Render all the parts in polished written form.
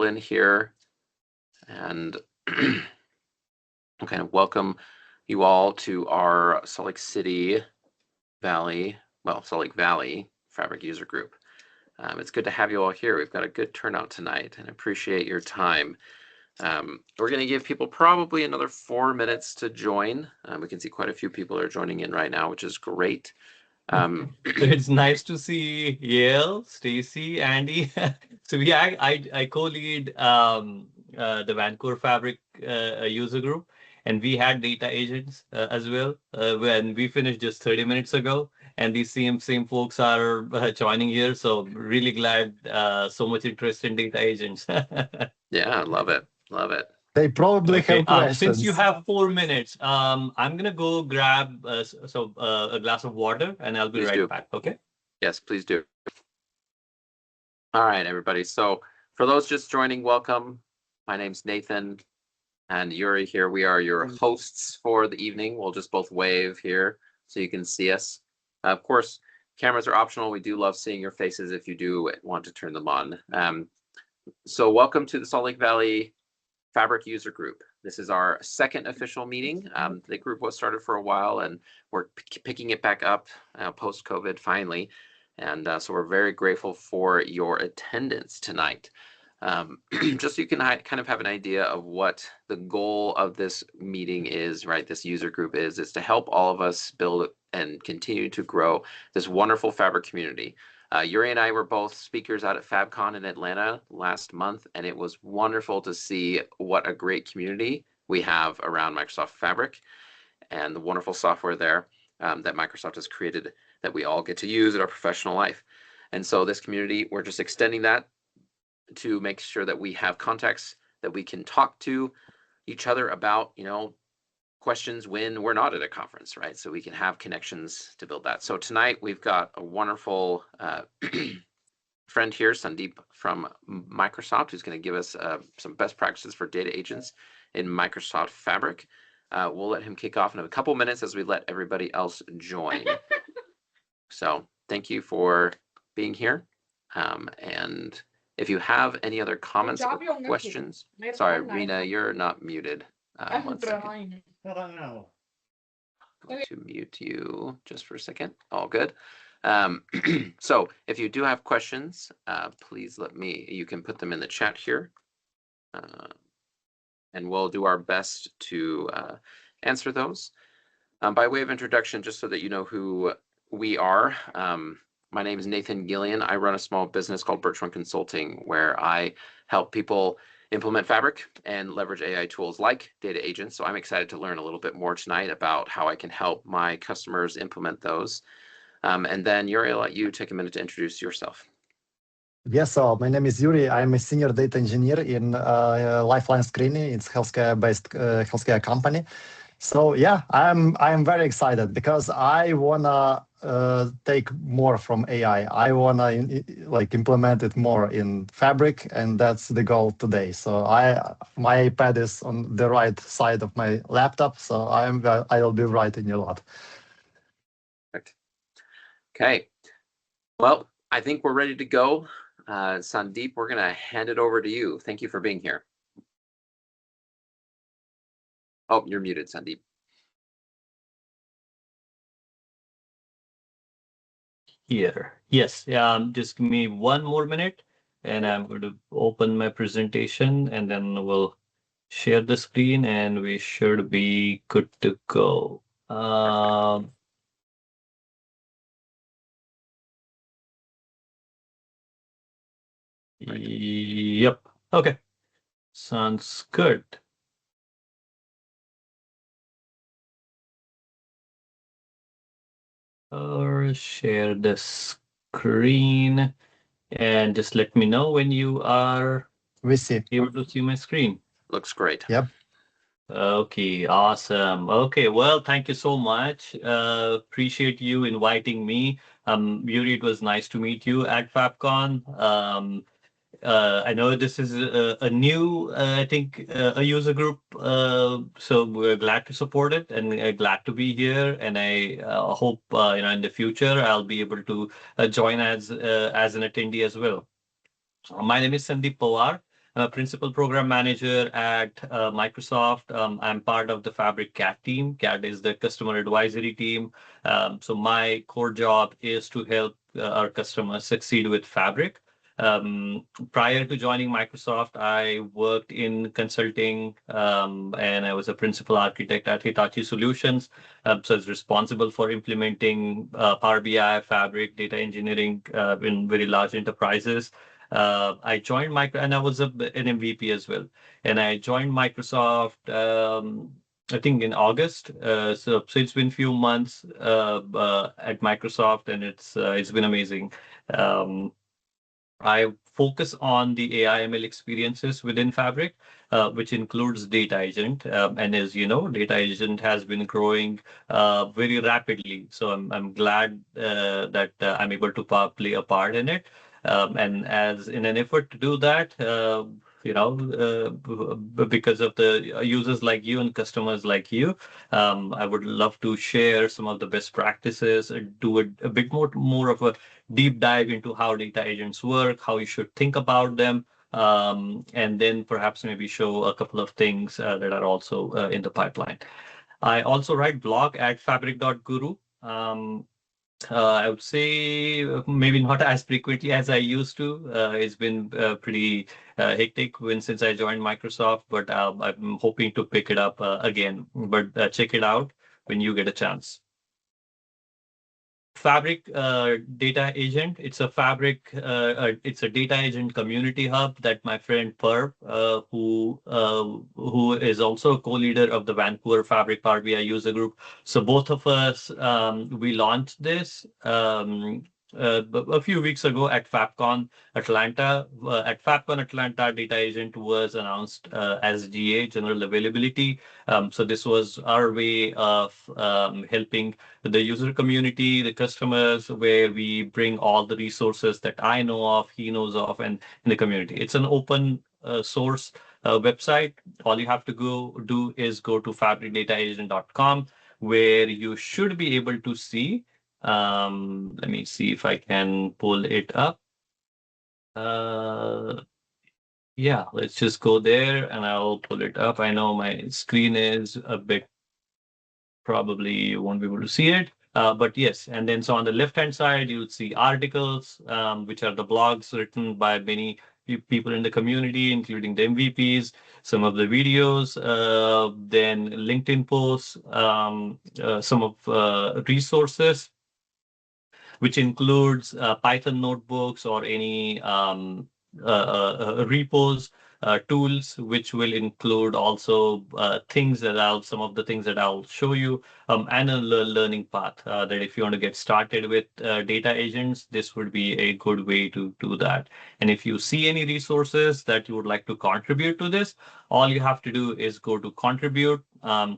in here and kind of welcome you all to our Salt Lake Valley Fabric User Group. It's good to have you all here. We've got a good turnout tonight and appreciate your time. We're going to give people probably another 4 minutes to join. We can see quite a few people are joining in right now, which is great. It's nice to see Yale, Stacy, Andy. So yeah, I co-lead the Vancouver Fabric user group, and we had data agents as well when we finished just 30 minutes ago. And these same folks are joining here, so really glad so much interest in data agents. Yeah, love it. They probably Okay. have questions. Since you have 4 minutes, I'm gonna go grab a glass of water, and I'll be Please right do. back. Okay. Yes, please do. All right, everybody. So for those just joining, welcome. My name's Nathan and Yuri here. We are your hosts for the evening. We'll just both wave here so you can see us. Of course, cameras are optional. We do love seeing your faces if you do want to turn them on. So welcome to the Salt Lake Valley Fabric User Group. This is our second official meeting. The group was started for a while and we're picking it back up post-COVID finally. And so we're very grateful for your attendance tonight. Just so you can kind of have an idea of what the goal of this meeting is, right? This user group is to help all of us build and continue to grow this wonderful Fabric community. Yuri and I were both speakers out at FabCon in Atlanta last month, and it was wonderful to see what a great community we have around Microsoft Fabric and the wonderful software there that Microsoft has created that we all get to use in our professional life. And so this community, we're just extending that to make sure that we have contacts that we can talk to each other about, questions when we're not at a conference, right? So we can have connections to build that. So tonight we've got a wonderful friend here, Sandeep from Microsoft, who's going to give us some best practices for data agents in Microsoft Fabric. We'll let him kick off in a couple minutes as we let everybody else join. So thank you for being here. And if you have any other comments or questions, sorry, Rena, you're not muted. One second. I'm going to mute you just for a second. All good. So if you do have questions, please you can put them in the chat here. And we'll do our best to answer those. By way of introduction, just so that you know who we are, my name is Nathan Gillian. I run a small business called Birchman Consulting, where I help people implement Fabric and leverage AI tools like data agents. So I'm excited to learn a little bit more tonight about how I can help my customers implement those. And then Yuri, I'll let you take a minute to introduce yourself. Yes, so my name is Yuri. I'm a senior data engineer in Lifeline Screening. It's healthcare-based healthcare company. So yeah, I'm very excited because I wanna take more from AI. I wanna implement it more in Fabric, and that's the goal today. So my iPad is on the right side of my laptop, so I'll be writing a lot. Perfect. Okay. Well, I think we're ready to go. Sandeep, we're gonna hand it over to you. Thank you for being here. Oh, you're muted, Sandeep. Here. Yes. Just give me 1 more minute and I'm going to open my presentation and then we'll share the screen and we should be good to go. Yep. Okay. Sounds good. Or share the screen and just let me know when you are able to see my screen. Looks great. Yep. Okay, awesome. Okay, well, thank you so much. Appreciate you inviting me. Yuri, it was nice to meet you at FabCon. I know this is a new, I think, a user group, so we're glad to support it and glad to be here. And I hope in the future I'll be able to join as an attendee as well. My name is Sandeep Pawar. I'm a principal program manager at Microsoft. I'm part of the Fabric CAT team. CAT is the customer advisory team. So my core job is to help our customers succeed with Fabric. Prior to joining Microsoft, I worked in consulting, and I was a principal architect at Hitachi Solutions. So I was responsible for implementing Power BI, Fabric, data engineering in very large enterprises. I joined Micro, and I was an MVP as well. And I joined Microsoft, I think in August. So it's been a few months at Microsoft, and it's been amazing. Um, I focus on the AI ML experiences within Fabric, which includes data agent. And as you know, data agent has been growing very rapidly. So I'm glad that I'm able to play a part in it. And as in an effort to do that, because of the users like you and customers like you, I would love to share some of the best practices and do a bit more of a deep dive into how data agents work, how you should think about them, and then perhaps maybe show a couple of things that are also in the pipeline. I also write blog at fabric.guru. I would say maybe not as frequently as I used to. It's been pretty hectic since I joined Microsoft, but I'm hoping to pick it up again. But check it out when you get a chance. Fabric data agent. It's a data agent community hub that my friend Perv, who is also a co-leader of the Vancouver Fabric Power BI user group. So both of us, we launched this a few weeks ago at FabCon Atlanta. At FabCon Atlanta, data agent was announced as GA, general availability. So this was our way of helping the user community, the customers, where we bring all the resources that I know of, he knows of, and in the community. It's an open source website. All you have to do is go to fabricdataagent.com, where you should be able to see. Let me see if I can pull it up. Yeah, let's just go there and I'll pull it up. I know my screen is a bit, probably you won't be able to see it. But yes, and then so on the left-hand side, you'll see articles, which are the blogs written by many people in the community, including the MVPs, some of the videos, then LinkedIn posts, some of resources, which includes Python notebooks or any repos, tools, which will include also some of the things that I'll show you, and a learning path that if you want to get started with data agents, this would be a good way to do that. And if you see any resources that you would like to contribute to this, all you have to do is go to contribute,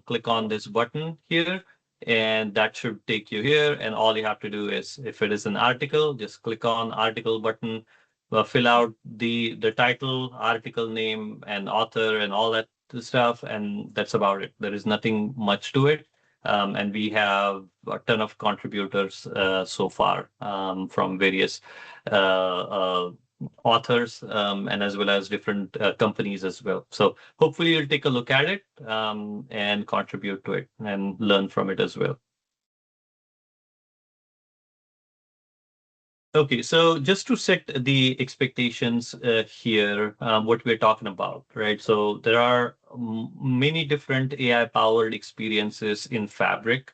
click on this button here, and that should take you here. And all you have to do is, if it is an article, just click on article button, fill out the title, article name, and author, and all that stuff, and that's about it. There is nothing much to it. And we have a ton of contributors so far from various authors, and as well as different companies as well. So hopefully you'll take a look at it and contribute to it and learn from it as well. Okay, so just to set the expectations here, what we're talking about, right? So there are many different AI-powered experiences in Fabric.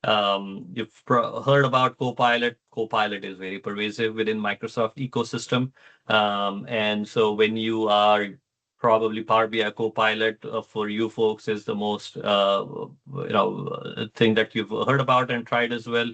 You've heard about Copilot. Copilot is very pervasive within Microsoft ecosystem. And so when you are probably Power BI Copilot for you folks is the most thing that you've heard about and tried as well.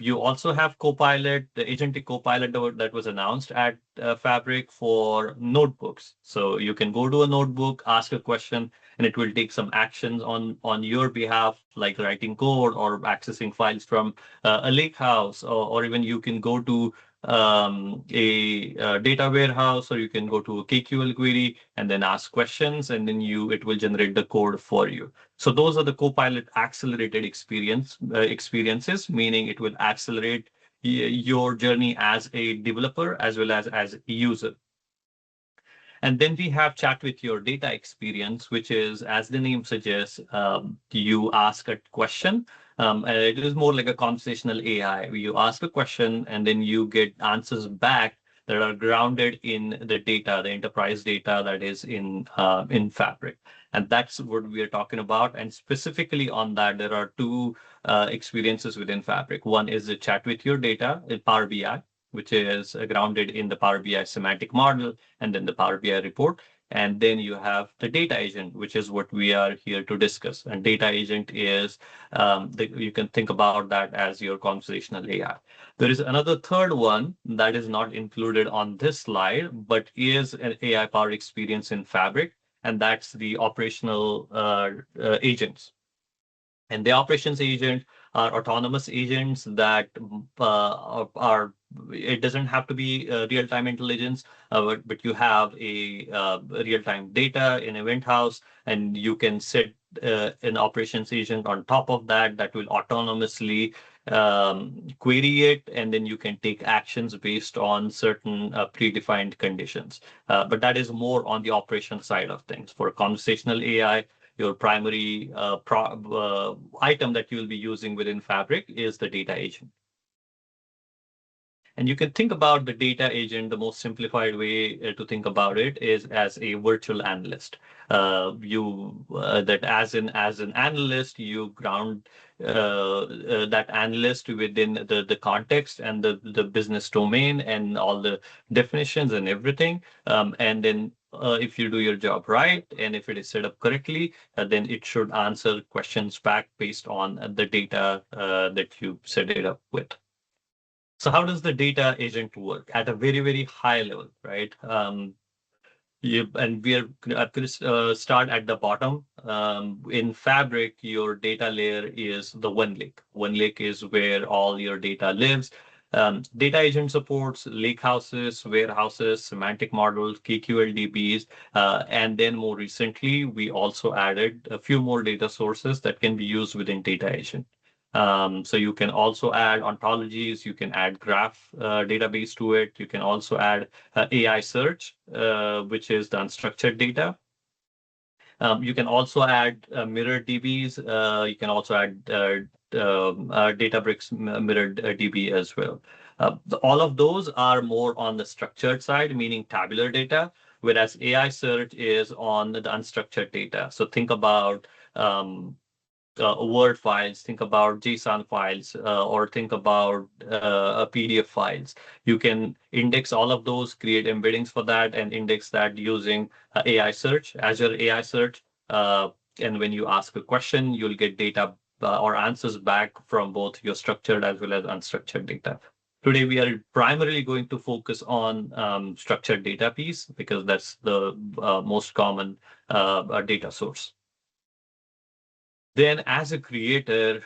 You also have Copilot, the agentic Copilot that was announced at Fabric for notebooks. So you can go to a notebook, ask a question, and it will take some actions on your behalf, like writing code or accessing files from a lakehouse, or even you can go to a data warehouse, or you can go to a KQL query and then ask questions, and then it will generate the code for you. So those are the Copilot accelerated experiences, meaning it will accelerate your journey as a developer as well as a user. And then we have chat with your data experience, which is, as the name suggests, you ask a question. And it is more like a conversational AI. You ask a question and then you get answers back that are grounded in the data, the enterprise data that is in Fabric. And that's what we are talking about. And specifically on that, there are two experiences within Fabric. One is the chat with your data in Power BI, which is grounded in the Power BI semantic model, and then the Power BI report. And then you have the data agent, which is what we are here to discuss. And data agent is, you can think about that as your conversational AI. There is another third one that is not included on this slide, but is an AI-powered experience in Fabric, and that's the operational agents. And the operations agent are autonomous agents that are, it doesn't have to be real-time intelligence, but you have a real-time data in Event House, and you can set an operations agent on top of that that will autonomously query it, and then you can take actions based on certain predefined conditions. But that is more on the operational side of things. For conversational AI, your primary item that you'll be using within Fabric is the data agent. And you can think about the data agent, the most simplified way to think about it is as a virtual analyst. That as an analyst, you ground that analyst within the context and the business domain and all the definitions and everything. And then if you do your job right, and if it is set up correctly, then it should answer questions back based on the data that you set it up with. So how does the data agent work at a very, very high level, right? And we are going to start at the bottom. In Fabric, your data layer is the one lake. One lake is where all your data lives. Data agent supports lakehouses, warehouses, semantic models, KQLDBs, and then more recently, we also added a few more data sources that can be used within data agent. So you can also add ontologies, you can add graph database to it. You can also add AI search, which is the unstructured data. You can also add mirror DBs. You can also add Databricks mirrored DB as well. All of those are more on the structured side, meaning tabular data, whereas AI search is on the unstructured data. So think about Word files, think about JSON files, or think about PDF files. You can index all of those, create embeddings for that, and index that using AI search, Azure AI search. And when you ask a question, you'll get data or answers back from both your structured as well as unstructured data. Today, we are primarily going to focus on structured data piece because that's the most common data source. Then as a creator,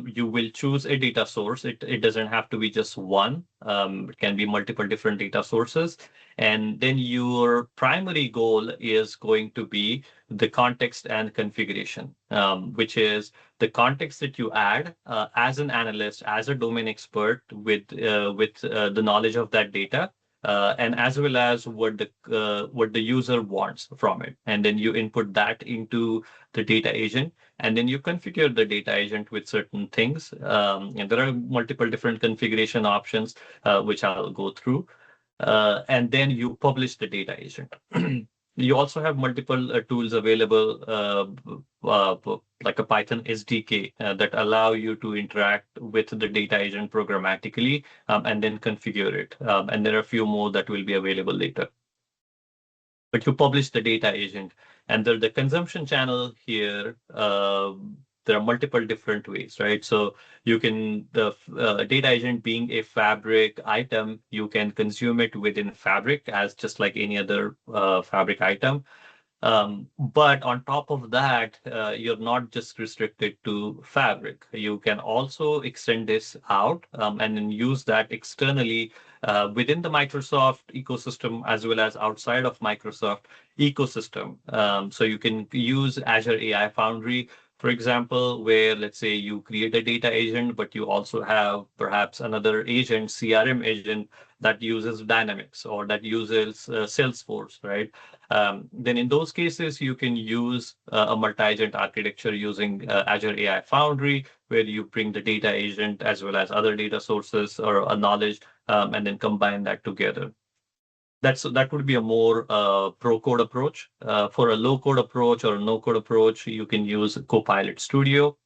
you will choose a data source. It doesn't have to be just one. It can be multiple different data sources. And then your primary goal is going to be the context and configuration, which is the context that you add as an analyst, as a domain expert with the knowledge of that data. And as well as what the user wants from it. And then you input that into the data agent. And then you configure the data agent with certain things. And there are multiple different configuration options, which I'll go through. And then you publish the data agent. You also have multiple tools available, like a Python SDK, that allow you to interact with the data agent programmatically and then configure it. And there are a few more that will be available later. But you publish the data agent, and the consumption channel here, there are multiple different ways, right? So you can, the data agent being a Fabric item, you can consume it within Fabric as just like any other Fabric item. But on top of that, you're not just restricted to Fabric. You can also extend this out and then use that externally within the Microsoft ecosystem as well as outside of Microsoft ecosystem. So you can use Azure AI Foundry For example, where let's say you create a data agent, but you also have perhaps another agent, CRM agent, that uses Dynamics or that uses Salesforce, right? Then in those cases, you can use a multi-agent architecture using Azure AI Foundry, where you bring the data agent as well as other data sources or a knowledge, and then combine that together. That would be a more pro code approach. For a low code approach or a no code approach, you can use Copilot Studio,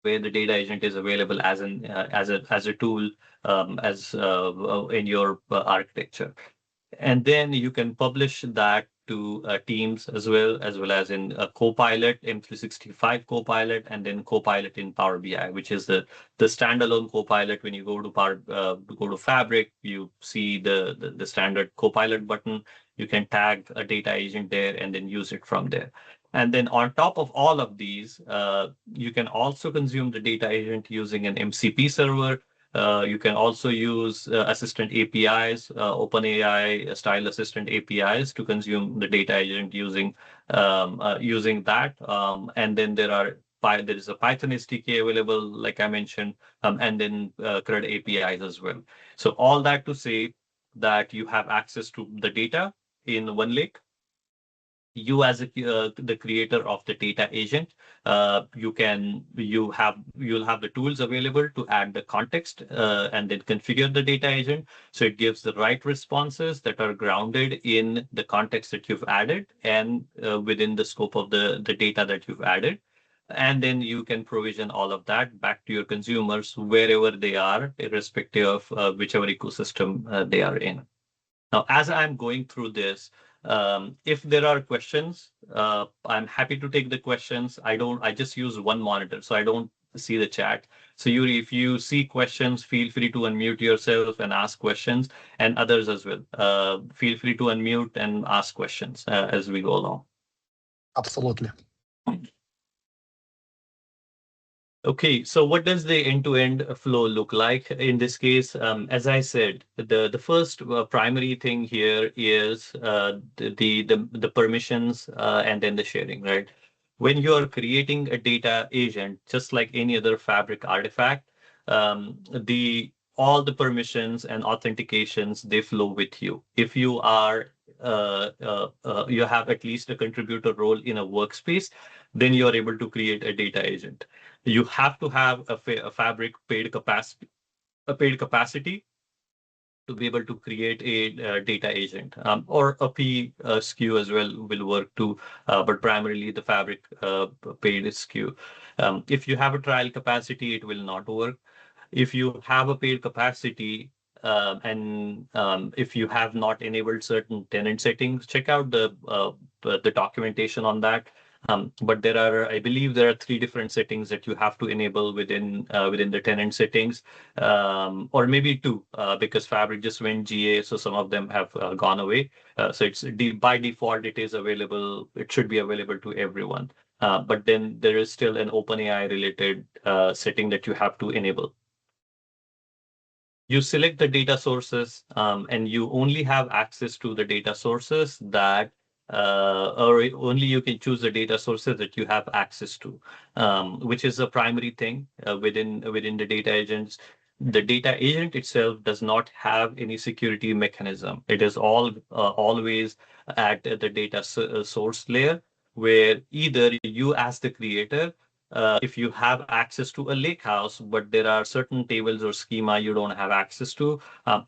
where the data agent is available as an as a tool as in your architecture. And then you can publish that to Teams as well as in Copilot, M365 Copilot, and then Copilot in Power BI, which is the standalone Copilot. When you go to go to Fabric, you see the standard Copilot button. You can tag a data agent there and then use it from there. And then on top of all of these, you can also consume the data agent using an MCP server. You can also use assistant APIs, OpenAI style assistant APIs to consume the data agent using that. And then there is a Python SDK available, like I mentioned, and then CRUD APIs as well. So all that to say that you have access to the data in one lake. You as the creator of the data agent, you'll have the tools available to add the context and then configure the data agent, so it gives the right responses that are grounded in the context that you've added and within the scope of the data that you've added. And then you can provision all of that back to your consumers wherever they are, irrespective of whichever ecosystem they are in. Now, as I'm going through this, if there are questions, I'm happy to take the questions. I just use one monitor, so I don't see the chat. So Yuri, if you see questions, feel free to unmute yourself and ask questions, and others as well. Feel free to unmute and ask questions as we go along. Absolutely. Okay, so what does the end-to-end flow look like in this case? As I said, the first primary thing here is the permissions and then the sharing, right? When you are creating a data agent, just like any other Fabric artifact, the all the permissions and authentications, they flow with you. If you are you have at least a contributor role in a workspace, then you are able to create a data agent. You have to have a Fabric paid capacity to be able to create a data agent, or a P SKU as well will work too, but primarily the Fabric paid SKU. If you have a trial capacity, it will not work. If you have a paid capacity, and if you have not enabled certain tenant settings, check out the documentation on that. But I believe there are 3 different settings that you have to enable within the tenant settings, or maybe 2, because Fabric just went GA, so some of them have gone away. So it's by default it is available. It should be available to everyone. But then there is still an OpenAI related setting that you have to enable. You select the data sources, and you only have access to the data sources that or only you can choose the data sources that you have access to, which is a primary thing within the data agents. The data agent itself does not have any security mechanism. It is always at the data source layer, where either you as the creator, if you have access to a lakehouse, but there are certain tables or schema you don't have access to,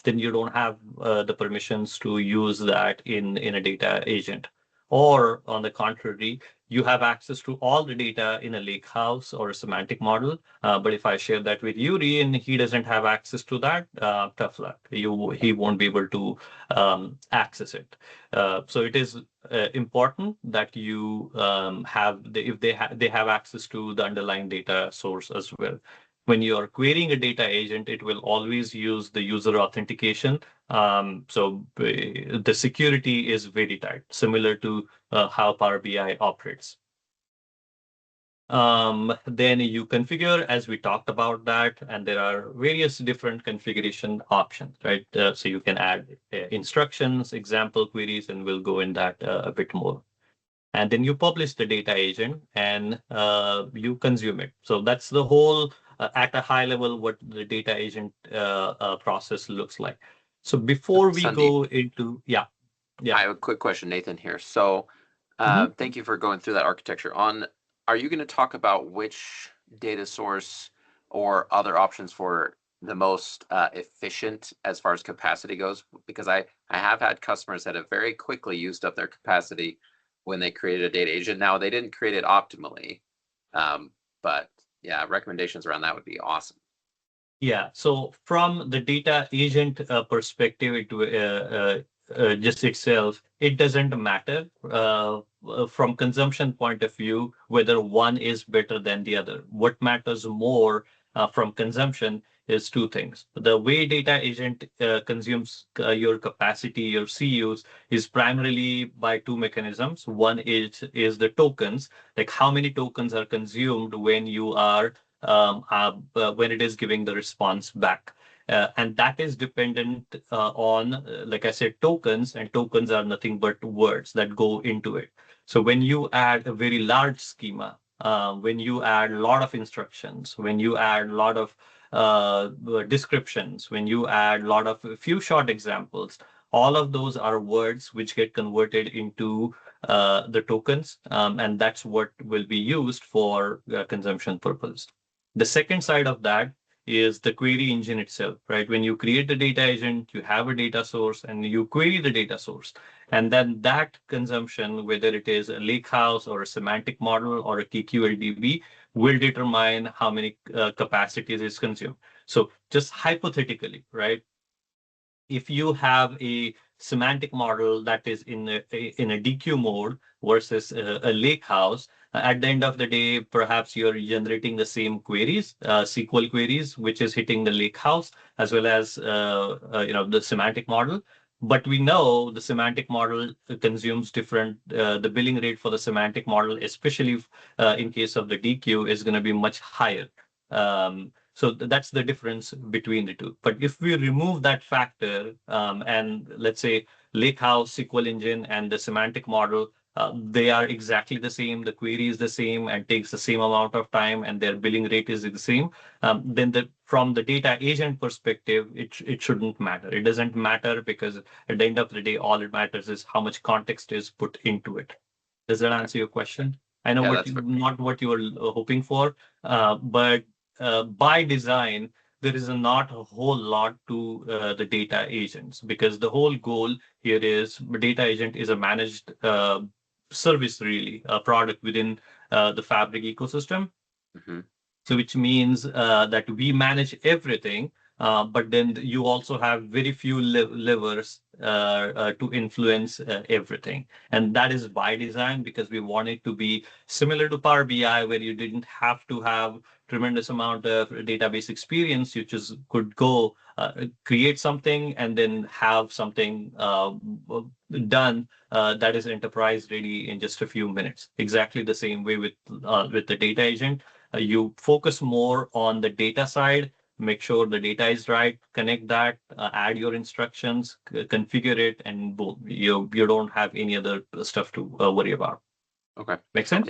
then you don't have the permissions to use that in a data agent. Or on the contrary, you have access to all the data in a lakehouse or a semantic model. But if I share that with Yuri and he doesn't have access to that, tough luck. He won't be able to access it. So it is important that you if they have access to the underlying data source as well. When you are querying a data agent, it will always use the user authentication. So the security is very tight, similar to how Power BI operates. Then you configure, as we talked about that, and there are various different configuration options, right? So you can add instructions, example queries, and we'll go in that a bit more. and then you publish the data agent and you consume it. So that's the whole at a high level what the data agent process looks like. So before we Sandeep, go into yeah. I have a quick question, Nathan, here. So Mhm. thank you for going through that architecture. Are you going to talk about which data source or other options for the most efficient as far as capacity goes? Because I have had customers that have very quickly used up their capacity when they created a data agent. Now, they didn't create it optimally, but yeah, recommendations around that would be awesome. Yeah, so from the data agent perspective, just itself, it doesn't matter from consumption point of view whether one is better than the other. What matters more from consumption is two things. The way data agent consumes your capacity, your CUs, is primarily by two mechanisms. One is the tokens, like how many tokens are consumed when you are when it is giving the response back. And that is dependent on, like I said, tokens, and tokens are nothing but words that go into it. So when you add a very large schema, when you add a lot of instructions, when you add a lot of descriptions, when you add a lot of a few short examples, all of those are words which get converted into the tokens, and that's what will be used for consumption purpose. The second side of that is the query engine itself, right? When you create the data agent, you have a data source and you query the data source. And then that consumption, whether it is a lakehouse or a semantic model or a TQLDB, will determine how many capacities is consumed. So just hypothetically, right? If you have a semantic model that is in a DQ mode versus a lake house, at the end of the day, perhaps you're generating the same queries, SQL queries, which is hitting the lake house as well as the semantic model. But we know the semantic model consumes different. The billing rate for the semantic model, especially in case of the DQ, is going to be much higher. So that's the difference between the two. But if we remove that factor, and let's say Lakehouse, SQL engine, and the semantic model, they are exactly the same. The query is the same and takes the same amount of time, and their billing rate is the same. Then from the data agent perspective, it shouldn't matter. It doesn't matter because at the end of the day, all it matters is how much context is put into it. Does that answer your question? I know not what you were hoping for, but by design, there is not a whole lot to the data agents, because the whole goal here is data agent is a managed service, really, a product within the Fabric ecosystem. Mm-hmm. So which means that we manage everything, but then you also have very few levers to influence everything. And that is by design, because we want it to be similar to Power BI, where you didn't have to have tremendous amount of database experience. You just could go create something and then have something done that is enterprise ready in just a few minutes. Exactly the same way with the data agent. You focus more on the data side, make sure the data is right, connect that, add your instructions, configure it, and boom, you don't have any other stuff to worry about. Okay. Make sense?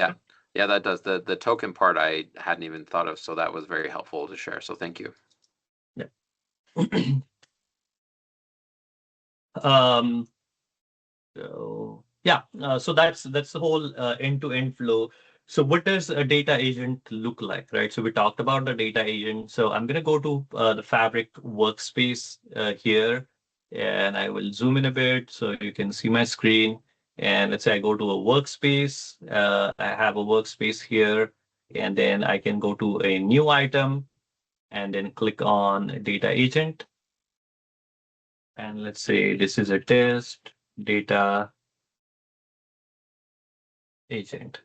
Yeah, that does. The token part I hadn't even thought of, so that was very helpful to share. So thank you. Yeah. So that's the whole end-to-end flow. So what does a data agent look like, right? So we talked about the data agent. So I'm going to go to the Fabric workspace here, and I will zoom in a bit so you can see my screen. And let's say I go to a workspace. I have a workspace here, and then I can go to a new item and then click on data agent. And let's say this is a test data agent.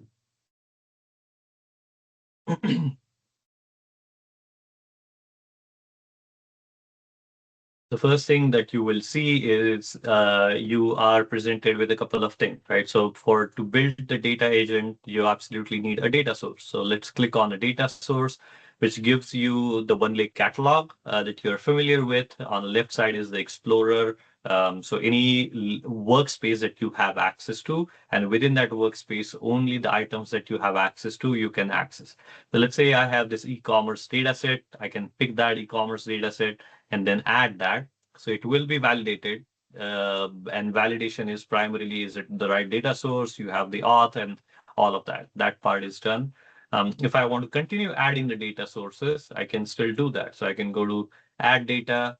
The first thing that you will see is you are presented with a couple of things, right? So to build the data agent, you absolutely need a data source. So let's click on a data source, which gives you the OneLake catalog that you're familiar with. On the left side is the Explorer So any workspace that you have access to, and within that workspace, only the items that you have access to, you can access. So let's say I have this e-commerce data set. I can pick that e-commerce data set and then add that. So it will be validated. And validation is primarily, is it the right data source? You have the auth and all of that. That part is done. If I want to continue adding the data sources, I can still do that. So I can go to add data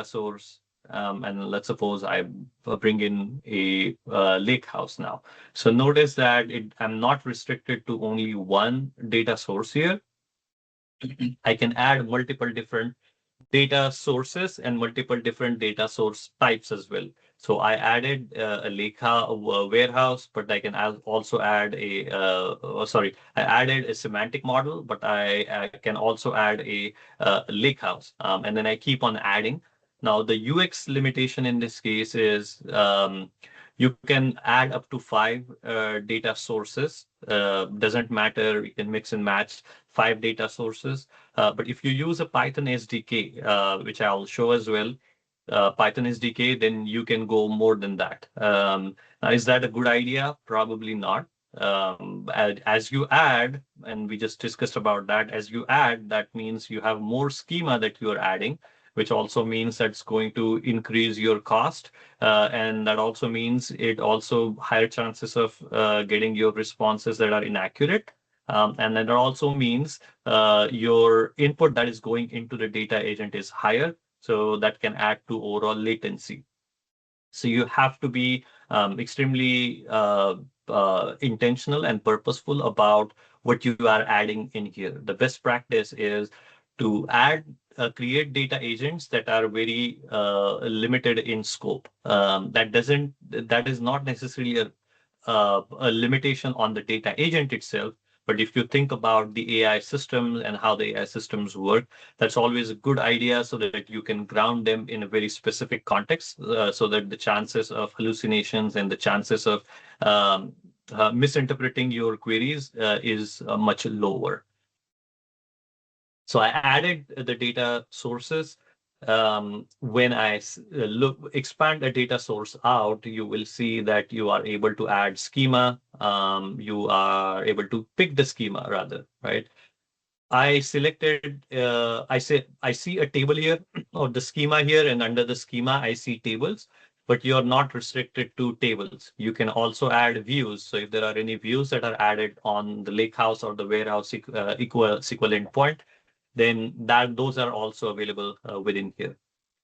source, and let's suppose I bring in a lake house now. So notice that I'm not restricted to only one data source here. I can add multiple different data sources and multiple different data source types as well. So I added a warehouse, but I can also add I added a semantic model, but I can also add a lake house. And then I keep on adding. Now, the UX limitation in this case is you can add up to 5 data sources. Doesn't matter, you can mix and match 5 data sources. But if you use a Python SDK, which I'll show as well, Python SDK, then you can go more than that. Now, is that a good idea? Probably not. As you add, and we just discussed about that, as you add, that means you have more schema that you are adding, which also means that's going to increase your cost. And that also means it also higher chances of getting your responses that are inaccurate. And then it also means your input that is going into the data agent is higher. So that can add to overall latency. So you have to be extremely intentional and purposeful about what you are adding in here. The best practice is to create data agents that are very limited in scope. That is not necessarily a limitation on the data agent itself. But if you think about the AI systems and how the AI systems work, that's always a good idea so that you can ground them in a very specific context, so that the chances of hallucinations and the chances of misinterpreting your queries is much lower. So I added the data sources. When I expand a data source out, you will see that you are able to add schema. You are able to pick the schema rather, right? I selected, I see a table here or the schema here, and under the schema, I see tables, but you're not restricted to tables. You can also add views. So if there are any views that are added on the lakehouse or the warehouse SQL endpoint, then those are also available within here.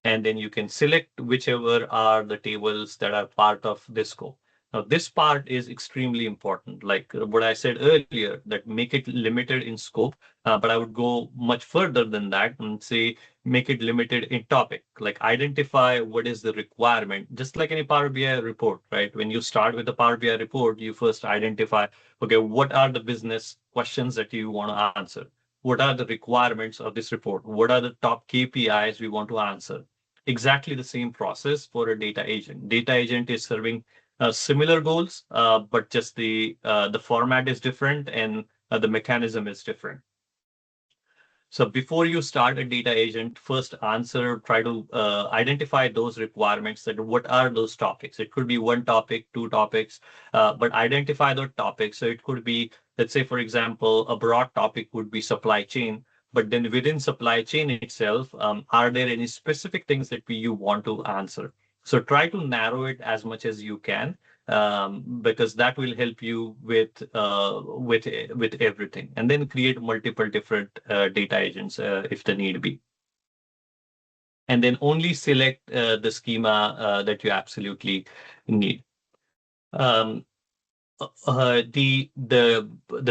And then you can select whichever are the tables that are part of this scope. Now, this part is extremely important. Like what I said earlier, that make it limited in scope, but I would go much further than that and say make it limited in topic. Like identify what is the requirement, just like any Power BI report, right? When you start with the Power BI report, you first identify, okay, what are the business questions that you want to answer? What are the requirements of this report? What are the top KPIs we want to answer? Exactly the same process for a data agent. Data agent is serving similar goals, but just the format is different and the mechanism is different. So before you start a data agent, first try to identify those requirements, that what are those topics. It could be one topic, 2 topics, but identify the topics. So it could be, let's say, for example, a broad topic would be supply chain. But then within supply chain itself, are there any specific things that you want to answer? So try to narrow it as much as you can, because that will help you with everything, and then create multiple different data agents if the need be, and then only select the schema that you absolutely need. The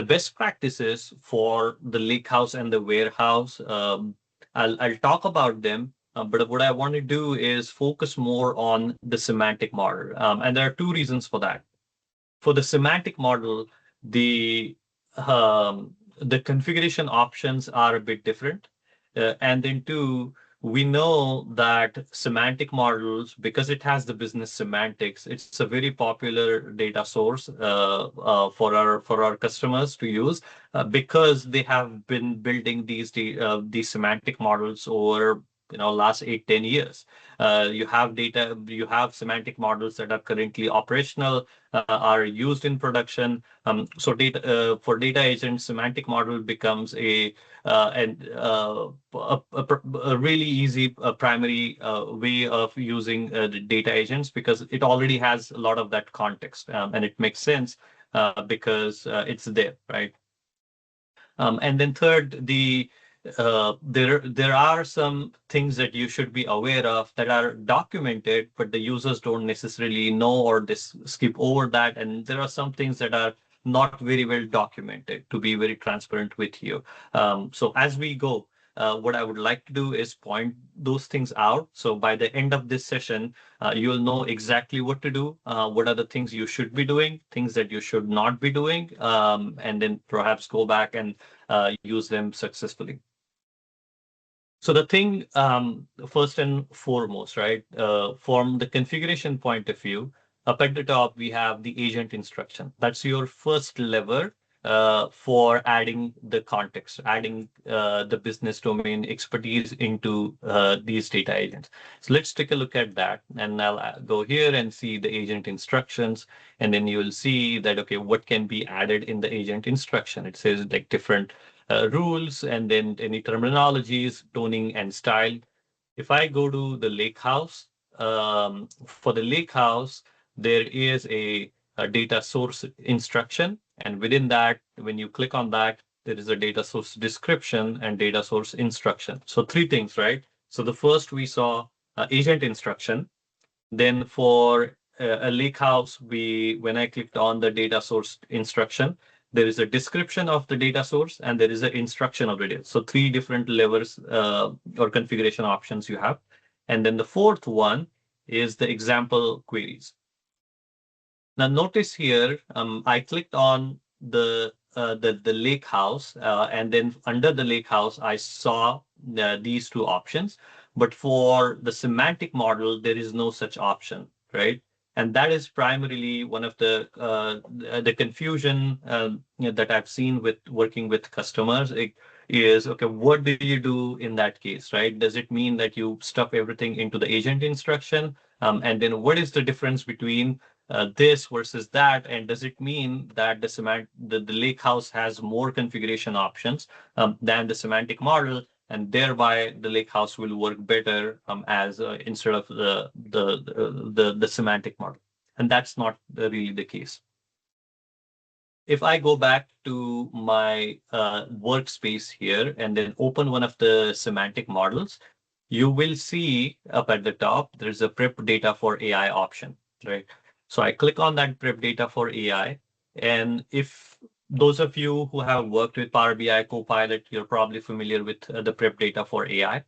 best practices for the lakehouse and the warehouse, I'll talk about them. But what I want to do is focus more on the semantic model. And there are 2 reasons for that. For the semantic model, the configuration options are a bit different. And then 2, we know that semantic models, because it has the business semantics, it's a very popular data source for our customers to use, because they have been building these semantic models over last 8-10 years. You have semantic models that are currently operational, are used in production. So for data agents, semantic model becomes a really easy primary way of using the data agents, because it already has a lot of that context, and it makes sense because it's there, right? And then third, there are some things that you should be aware of that are documented, but the users don't necessarily know, or they skip over that. And there are some things that are not very well documented, to be very transparent with you. So as we go, what I would like to do is point those things out. So by the end of this session, you'll know exactly what to do, what are the things you should be doing, things that you should not be doing, and then perhaps go back and use them successfully. So the thing, first and foremost, right, from the configuration point of view, up at the top, we have the agent instruction. That's your first lever for adding the context, adding the business domain expertise into these data agents. So let's take a look at that. And I'll go here and see the agent instructions. And then you'll see that, okay, what can be added in the agent instruction? It says like different rules, and then any terminologies, toning, and style. If I go to the lakehouse, for the lakehouse, there is a data source instruction. And within that, when you click on that, there is a data source description and data source instruction. So three things, right? So the first we saw agent instruction. Then for a lakehouse, when I clicked on the data source instruction, there is a description of the data source and there is an instruction of the data. So three different levels or configuration options you have. And then the fourth one is the example queries. Now notice here, I clicked on the lake house, and then under the lake house, I saw these two options. But for the semantic model, there is no such option, right? And that is primarily one of the confusion that I've seen with working with customers. It is, okay, what do you do in that case, right? Does it mean that you stuff everything into the agent instruction? And then what is the difference between this versus that, and does it mean that the lake house has more configuration options than the semantic model, and thereby the lake house will work better as instead of the semantic model? And that's not really the case. If I go back to my workspace here and then open one of the semantic models, you will see up at the top there's a prep data for AI option, right? So I click on that prep data for AI. And if those of you who have worked with Power BI Copilot, you're probably familiar with the prep data for AI.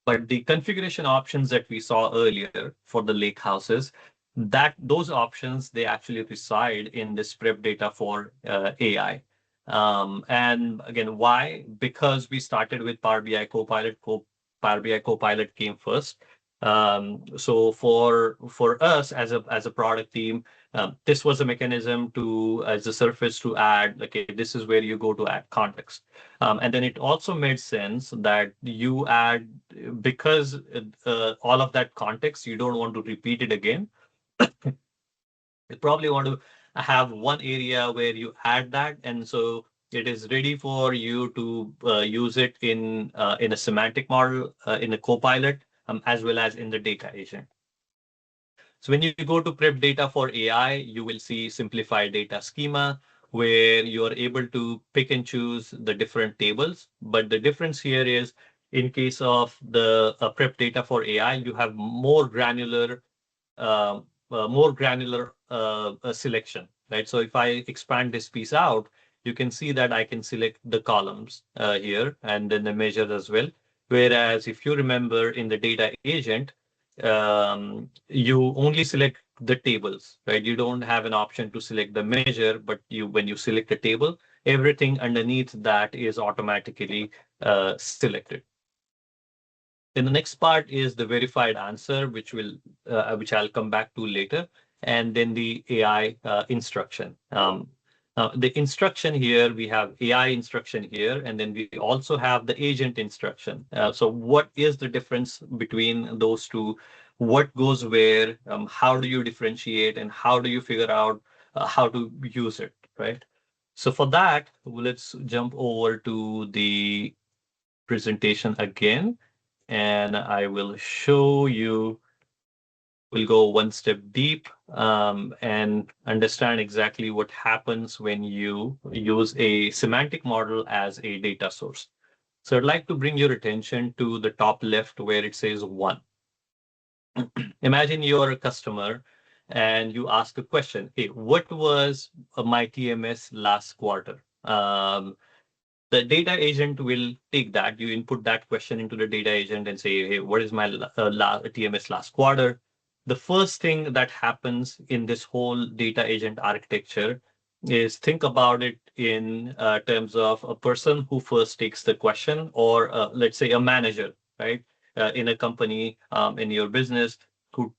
But the configuration options that we saw earlier for the lake houses, those options, they actually reside in this prep data for AI. And again, why? Because we started with Power BI Copilot. Power BI Copilot came first. So for us as a product team, this was a mechanism as a surface to add, okay, this is where you go to add context. And then it also made sense that you add, because all of that context, you don't want to repeat it again. You probably want to have one area where you add that, and so it is ready for you to use it in a semantic model, in a copilot, as well as in the data agent. So when you go to prep data for AI, you will see simplified data schema, where you are able to pick and choose the different tables. But the difference here is, in case of the prep data for AI, you have more granular selection, right? So if I expand this piece out, you can see that I can select the columns here and then the measure as well. Whereas if you remember in the data agent, you only select the tables, right? You don't have an option to select the measure, but when you select a table, everything underneath that is automatically selected. Then the next part is the verified answer, which I'll come back to later, and then the AI instruction. The instruction here, we have AI instruction here, and then we also have the agent instruction. So what is the difference between those two? What goes where? How do you differentiate, and how do you figure out how to use it, right? So for that, let's jump over to the presentation again, and I will show you. We'll go one step deep and understand exactly what happens when you use a semantic model as a data source. So I'd like to bring your attention to the top left where it says one. Imagine you're a customer and you ask a question. Hey, what was my TMS last quarter? The data agent will take that. You input that question into the data agent and say, hey, what is my TMS last quarter? The first thing that happens in this whole data agent architecture is think about it in terms of a person who first takes the question, or let's say a manager, right? In a company, in your business, who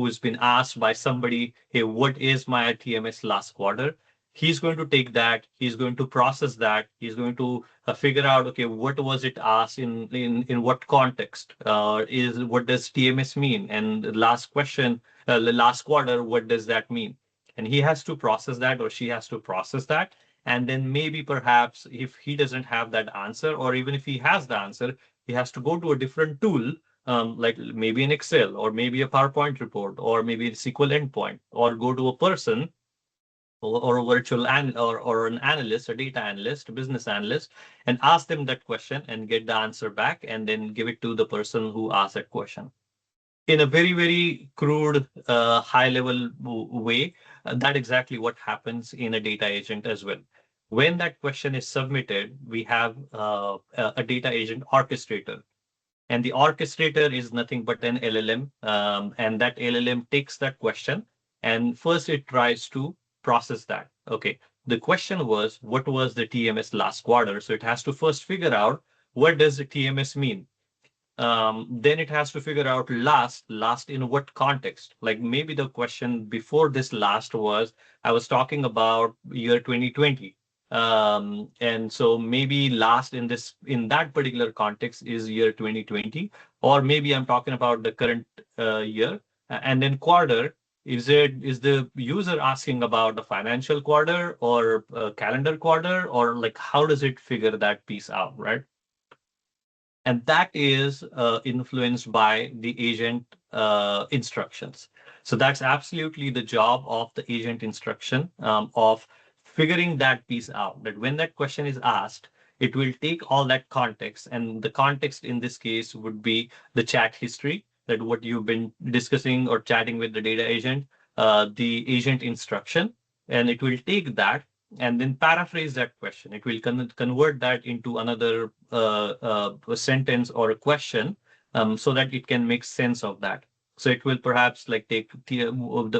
has been asked by somebody, hey, what is my TMS last quarter? He's going to take that, he's going to process that, he's going to figure out, okay, what was it asked in what context? Is what does TMS mean? And the last question, the last quarter, what does that mean? And he has to process that, or she has to process that. And then maybe perhaps if he doesn't have that answer, or even if he has the answer, he has to go to a different tool, like maybe an Excel, or maybe a PowerPoint report, or maybe a SQL endpoint, or go to a person or a or an analyst, a data analyst, a business analyst, and ask them that question and get the answer back, and then give it to the person who asked that question. In a very, very crude, high level way, that exactly what happens in a data agent as well. When that question is submitted, we have a data agent orchestrator. And the orchestrator is nothing but an LLM. And that LLM takes that question, and first it tries to process that. Okay, the question was, what was the TMS last quarter? So it has to first figure out what does the TMS mean. Then it has to figure out last in what context. Like maybe the question before this last was, I was talking about year 2020. And so maybe last in that particular context is year 2020, or maybe I'm talking about the current year. And then quarter, is the user asking about the financial quarter or calendar quarter, or like how does it figure that piece out, right? And that is influenced by the agent instructions. So that's absolutely the job of the agent instruction, of figuring that piece out, that when that question is asked, it will take all that context. And the context in this case would be the chat history, that what you've been discussing or chatting with the data agent, the agent instruction, and it will take that and then paraphrase that question. It will convert that into another sentence or a question, so that it can make sense of that. So it will perhaps like take the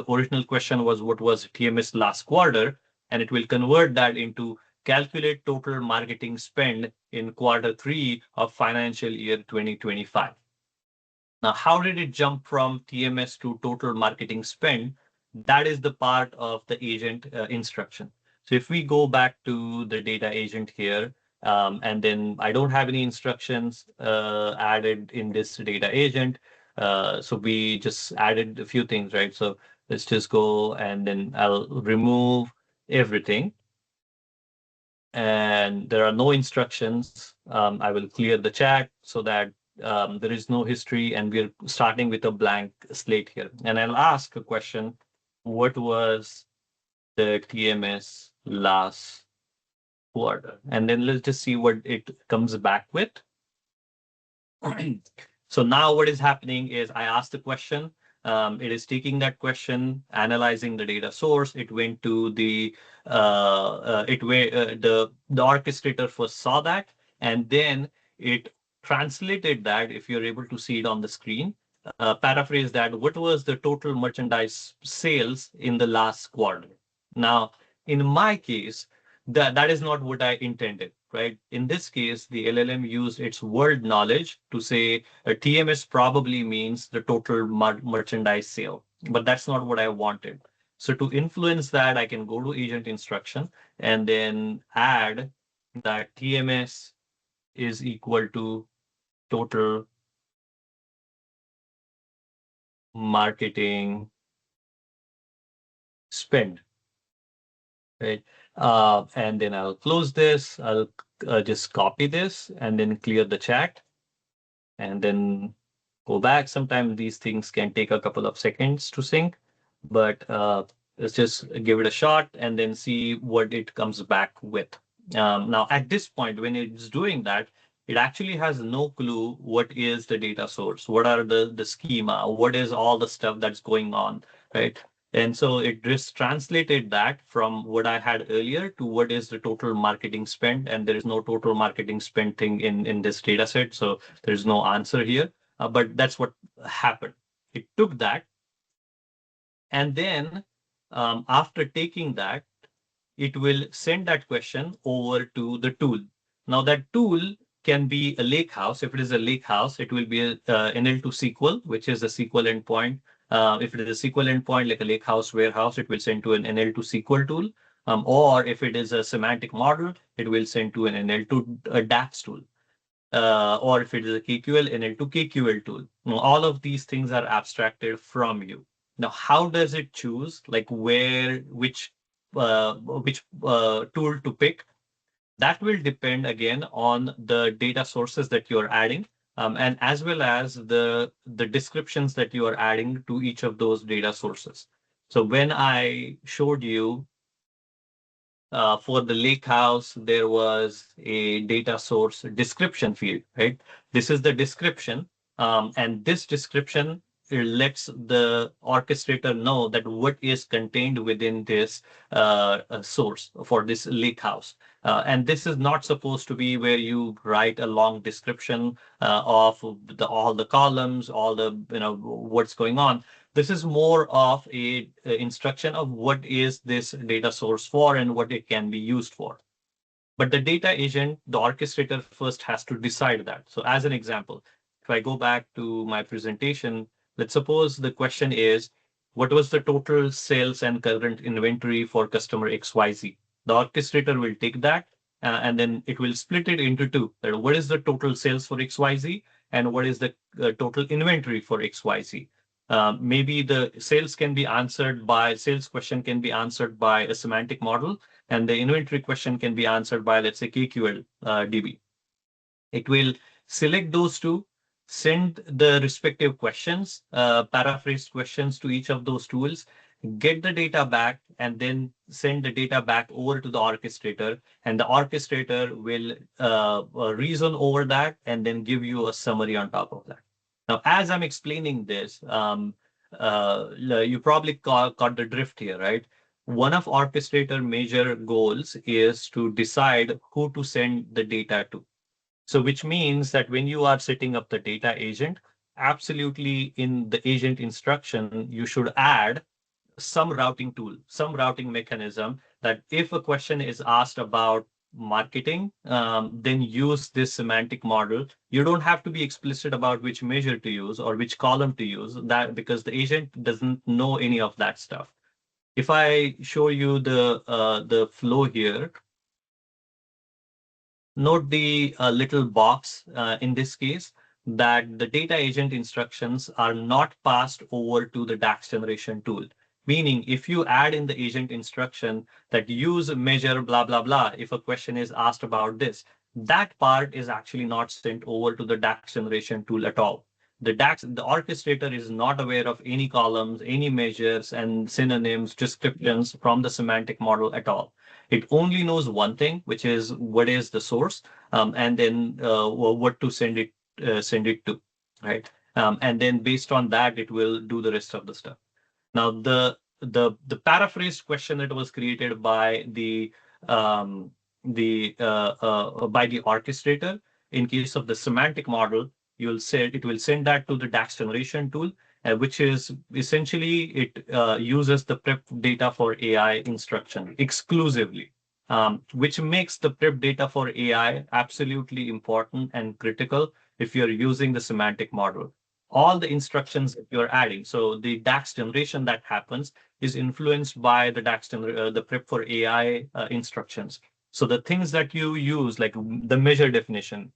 original question was, what was TMS last quarter? And it will convert that into calculate total marketing spend in quarter 3 of financial year 2025. Now, how did it jump from TMS to total marketing spend? That is the part of the agent instruction. So if we go back to the data agent here, and then I don't have any instructions added in this data agent. So we just added a few things, right? So let's just go and then I'll remove everything. And there are no instructions. I will clear the chat so that there is no history, and we're starting with a blank slate here. And I'll ask a question, what was the TMS last quarter? And then let's just see what it comes back with. So now what is happening is I asked the question. It is taking that question, analyzing the data source. It went to the orchestrator first saw that, and then it translated that, if you're able to see it on the screen, paraphrase that, what was the total merchandise sales in the last quarter? Now, in my case, that is not what I intended, right? In this case, the LLM used its word knowledge to say a TMS probably means the total merchandise sale, but that's not what I wanted. So to influence that, I can go to agent instruction and then add that TMS is equal to total marketing spend, right? And then I'll close this. I'll just copy this and then clear the chat and then go back. Sometimes these things can take a couple of seconds to sync, but let's just give it a shot and then see what it comes back with. Now, at this point, when it's doing that, it actually has no clue what is the data source, what are the schema, what is all the stuff that's going on, right? And so it just translated that from what I had earlier to what is the total marketing spend. And there is no total marketing spend thing in this data set. So there's no answer here. But that's what happened. It took that. And then after taking that, it will send that question over to the tool. Now that tool can be a lakehouse. If it is a lakehouse, it will be a NL2 SQL, which is a SQL endpoint. If it is a SQL endpoint like a lakehouse warehouse, it will send to an NL2 SQL tool. Or if it is a semantic model, it will send to an NL2 DAX tool. Or if it is a KQL, NL2 KQL tool. Now, all of these things are abstracted from you. Now, how does it choose like which tool to pick? That will depend again on the data sources that you're adding, and as well as the descriptions that you are adding to each of those data sources. So when I showed you for the lake house, there was a data source description field, right? This is the description, and this description lets the orchestrator know that what is contained within this source for this lake house. And this is not supposed to be where you write a long description of all the columns, all the what's going on. This is more of a instruction of what is this data source for and what it can be used for. But the data agent, the orchestrator first has to decide that. So as an example, if I go back to my presentation, let's suppose the question is, what was the total sales and current inventory for customer XYZ? The orchestrator will take that and then it will split it into two. What is the total sales for XYZ and what is the total inventory for XYZ? Maybe the sales question can be answered by a semantic model, and the inventory question can be answered by, let's say, KQL DB. It will select those two, send the respective questions, paraphrased questions to each of those tools, get the data back, and then send the data back over to the orchestrator, and the orchestrator will reason over that and then give you a summary on top of that. Now, as I'm explaining this, you probably caught the drift here, right? One of orchestrator major goals is to decide who to send the data to. So which means that when you are setting up the data agent, absolutely in the agent instruction, you should add some routing tool, some routing mechanism that if a question is asked about marketing, then use this semantic model. You don't have to be explicit about which measure to use or which column to use, that because the agent doesn't know any of that stuff. If I show you the flow here, note the little box in this case that the data agent instructions are not passed over to the DAX generation tool. Meaning, if you add in the agent instruction that use measure blah, blah, blah, if a question is asked about this, that part is actually not sent over to the DAX generation tool at all. The orchestrator is not aware of any columns, any measures and synonyms, descriptions from the semantic model at all. It only knows one thing, which is what is the source, and then what to send it to, right? And then based on that, it will do the rest of the stuff. Now, the paraphrased question that was created by the orchestrator, in case of the semantic model, it will send that to the DAX generation tool, which is essentially it uses the prep data for AI instruction exclusively, which makes the prep data for AI absolutely important and critical if you're using the semantic model. All the instructions that you're adding, so the DAX generation that happens is influenced by the the prep for AI instructions. So the things that you use, like the measure definition,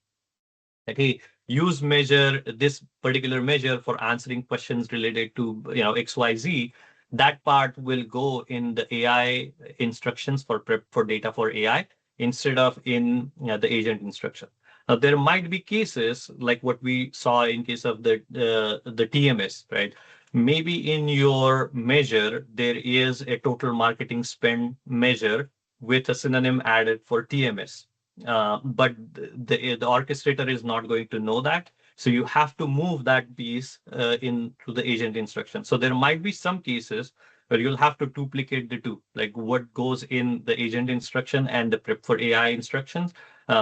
like, hey, use measure this particular measure for answering questions related to XYZ. That part will go in the AI instructions for prep for data for AI instead of in the agent instruction. Now there might be cases like what we saw in case of the TMS, right? Maybe in your measure there is a total marketing spend measure with a synonym added for TMS, but the orchestrator is not going to know that. So you have to move that piece into the agent instruction. So there might be some cases where you'll have to duplicate the two, like what goes in the agent instruction and the prep for AI instructions.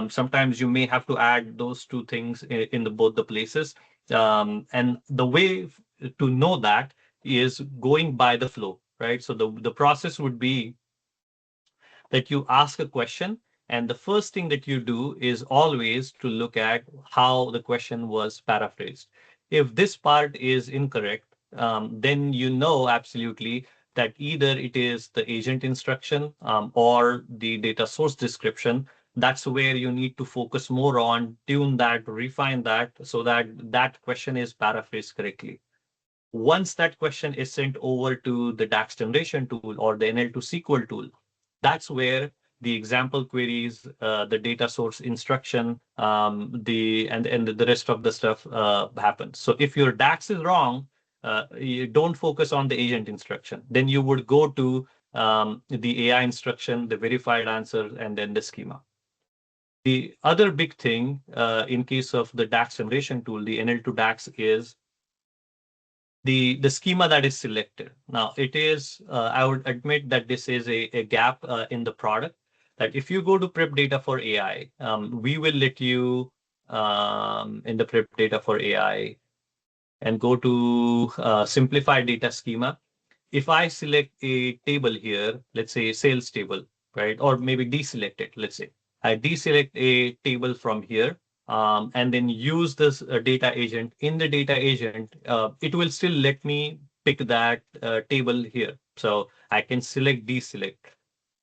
Sometimes you may have to add those two things in both the places. And the way to know that is going by the flow, right? So the process would be that you ask a question, and the first thing that you do is always to look at how the question was paraphrased. If this part is incorrect, then you know absolutely that either it is the agent instruction or the data source description. That's where you need to focus more on, tune that, refine that, so that that question is paraphrased correctly. Once that question is sent over to the DAX generation tool or the NL to SQL tool, that's where the example queries, the data source instruction, and the rest of the stuff happens. So if your DAX is wrong, you don't focus on the agent instruction. Then you would go to the AI instruction, the verified answer, and then the schema. The other big thing in case of the DAX generation tool, the NL to DAX, is the schema that is selected. Now, it is, I would admit that this is a gap in the product, that if you go to prep data for AI, we will let you in the prep data for AI and go to simplify data schema. If I select a table here, let's say sales table, right? Or maybe deselect it, let's say. I deselect a table from here, and then use this data agent. In the data agent, it will still let me pick that table here. So I can select deselect.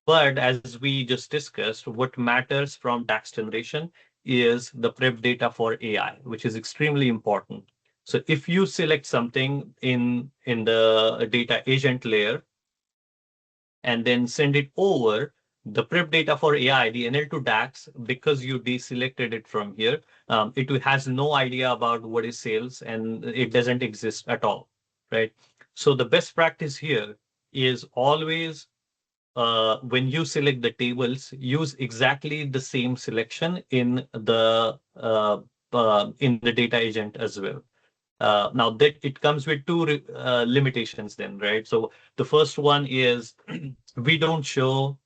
But as we just discussed, what matters from DAX generation is the prep data for AI, which is extremely important. So if you select something in the data agent layer and then send it over, the prep data for AI, the NL to DAX, because you deselected it from here, it has no idea about what is sales, and it doesn't exist at all, right? So the best practice here is always when you select the tables, use exactly the same selection in the data agent as well. Now that it comes with two limitations then, right? So the first one is we don't show,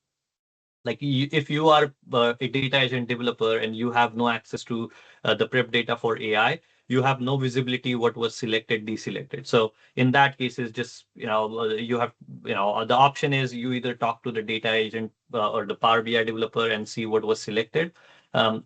like if you are a data agent developer and you have no access to the prep data for AI, you have no visibility what was selected, deselected. So in that case, is just you have the option is you either talk to the data agent or the Power BI developer and see what was selected,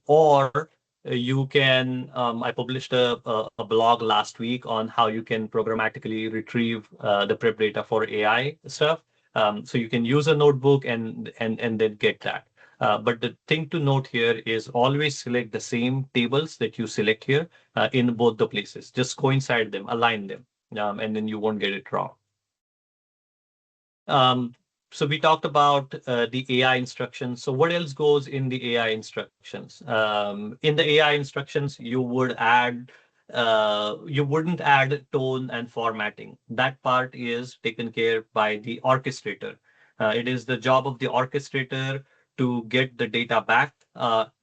or you can. I published a blog last week on how you can programmatically retrieve the prep data for AI stuff. So you can use a notebook and then get that. But the thing to note here is always select the same tables that you select here in both the places. Just coincide them, align them, and then you won't get it wrong. So we talked about the AI instructions. So what else goes in the AI instructions? In the AI instructions, you wouldn't add tone and formatting. That part is taken care by the orchestrator. It is the job of the orchestrator to get the data back,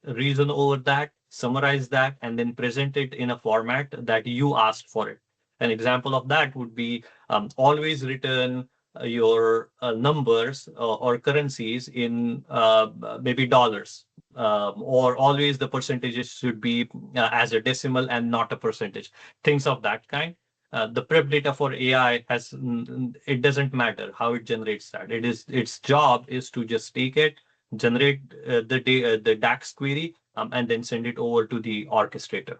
reason over that, summarize that, and then present it in a format that you asked for it. An example of that would be always return your numbers or currencies in maybe dollars, or always the percentages should be as a decimal and not a percentage, things of that kind. The prep data for AI it doesn't matter how it generates that. Its job is to just take it, generate the DAX query, and then send it over to the orchestrator.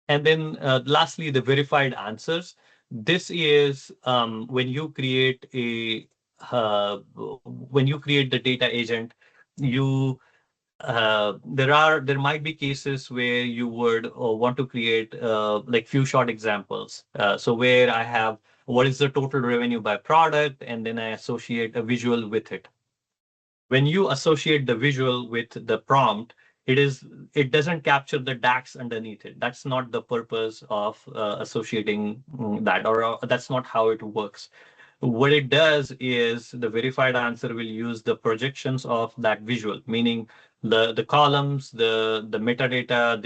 And then lastly, the verified answers. This is when you create a when you create the data agent, you there might be cases where you would want to create like few short examples. So where I have what is the total revenue by product, and then I associate a visual with it. When you associate the visual with the prompt, it doesn't capture the DAX underneath it. That's not the purpose of associating that, or that's not how it works. What it does is the verified answer will use the projections of that visual, meaning the columns, the metadata,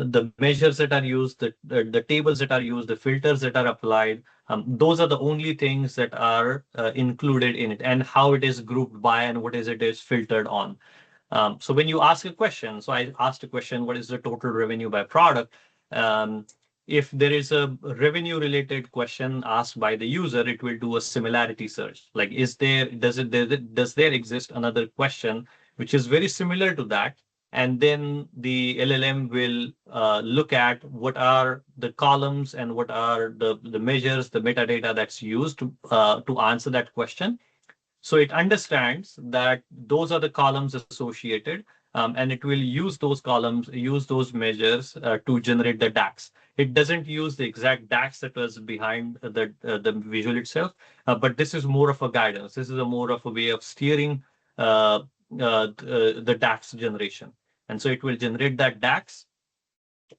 the measures that are used, the tables that are used, the filters that are applied. Those are the only things that are included in it, and how it is grouped by and what is it is filtered on. So when you ask a question, so I asked a question, what is the total revenue by product? Um, if there is a revenue related question asked by the user, it will do a similarity search. Like, does there exist another question which is very similar to that? And then the LLM will look at what are the columns and what are the measures, the metadata that's used to answer that question. So it understands that those are the columns associated, and it will use those columns, use those measures to generate the DAX. It doesn't use the exact DAX that was behind the visual itself, but this is more of a guidance. This is a more of a way of steering the DAX generation. And so it will generate that DAX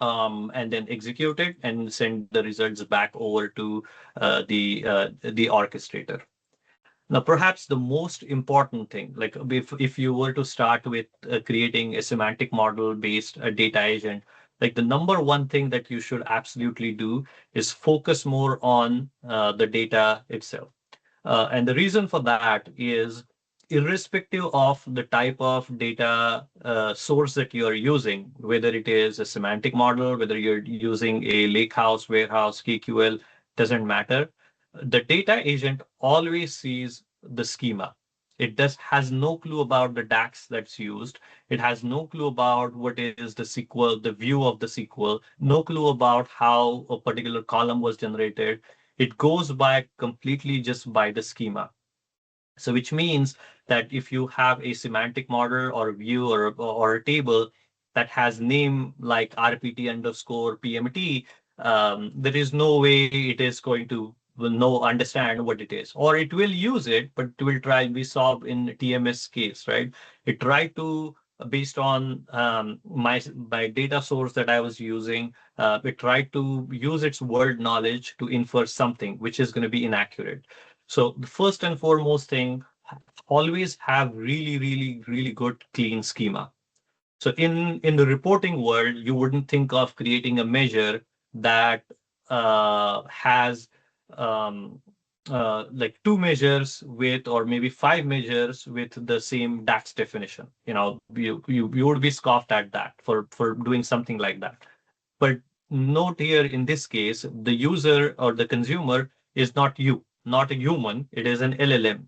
and then execute it and send the results back over to the orchestrator. Now, perhaps the most important thing, like if you were to start with creating a semantic model based data agent, like the number one thing that you should absolutely do is focus more on the data itself. And the reason for that is irrespective of the type of data source that you are using, whether it is a semantic model, whether you're using a lakehouse, warehouse, KQL, doesn't matter. The data agent always sees the schema. It has no clue about the DAX that's used. It has no clue about what is the SQL, the view of the SQL, no clue about how a particular column was generated. It goes by completely just by the schema. So which means that if you have a semantic model or a view or a table that has name like RPT underscore PMT, there is no way it is going to understand what it is, or it will use it, but it will try. We saw in TMS case, right? It tried to based on my data source that I was using, it tried to use its word knowledge to infer something which is going to be inaccurate. So the first and foremost thing, always have really, really, really good clean schema. So in the reporting world, you wouldn't think of creating a measure that has um, like two measures with, or maybe five measures with the same DAX definition. You would be scoffed at that for doing something like that. But note here in this case, the user or the consumer is not you, not a human. It is an LLM.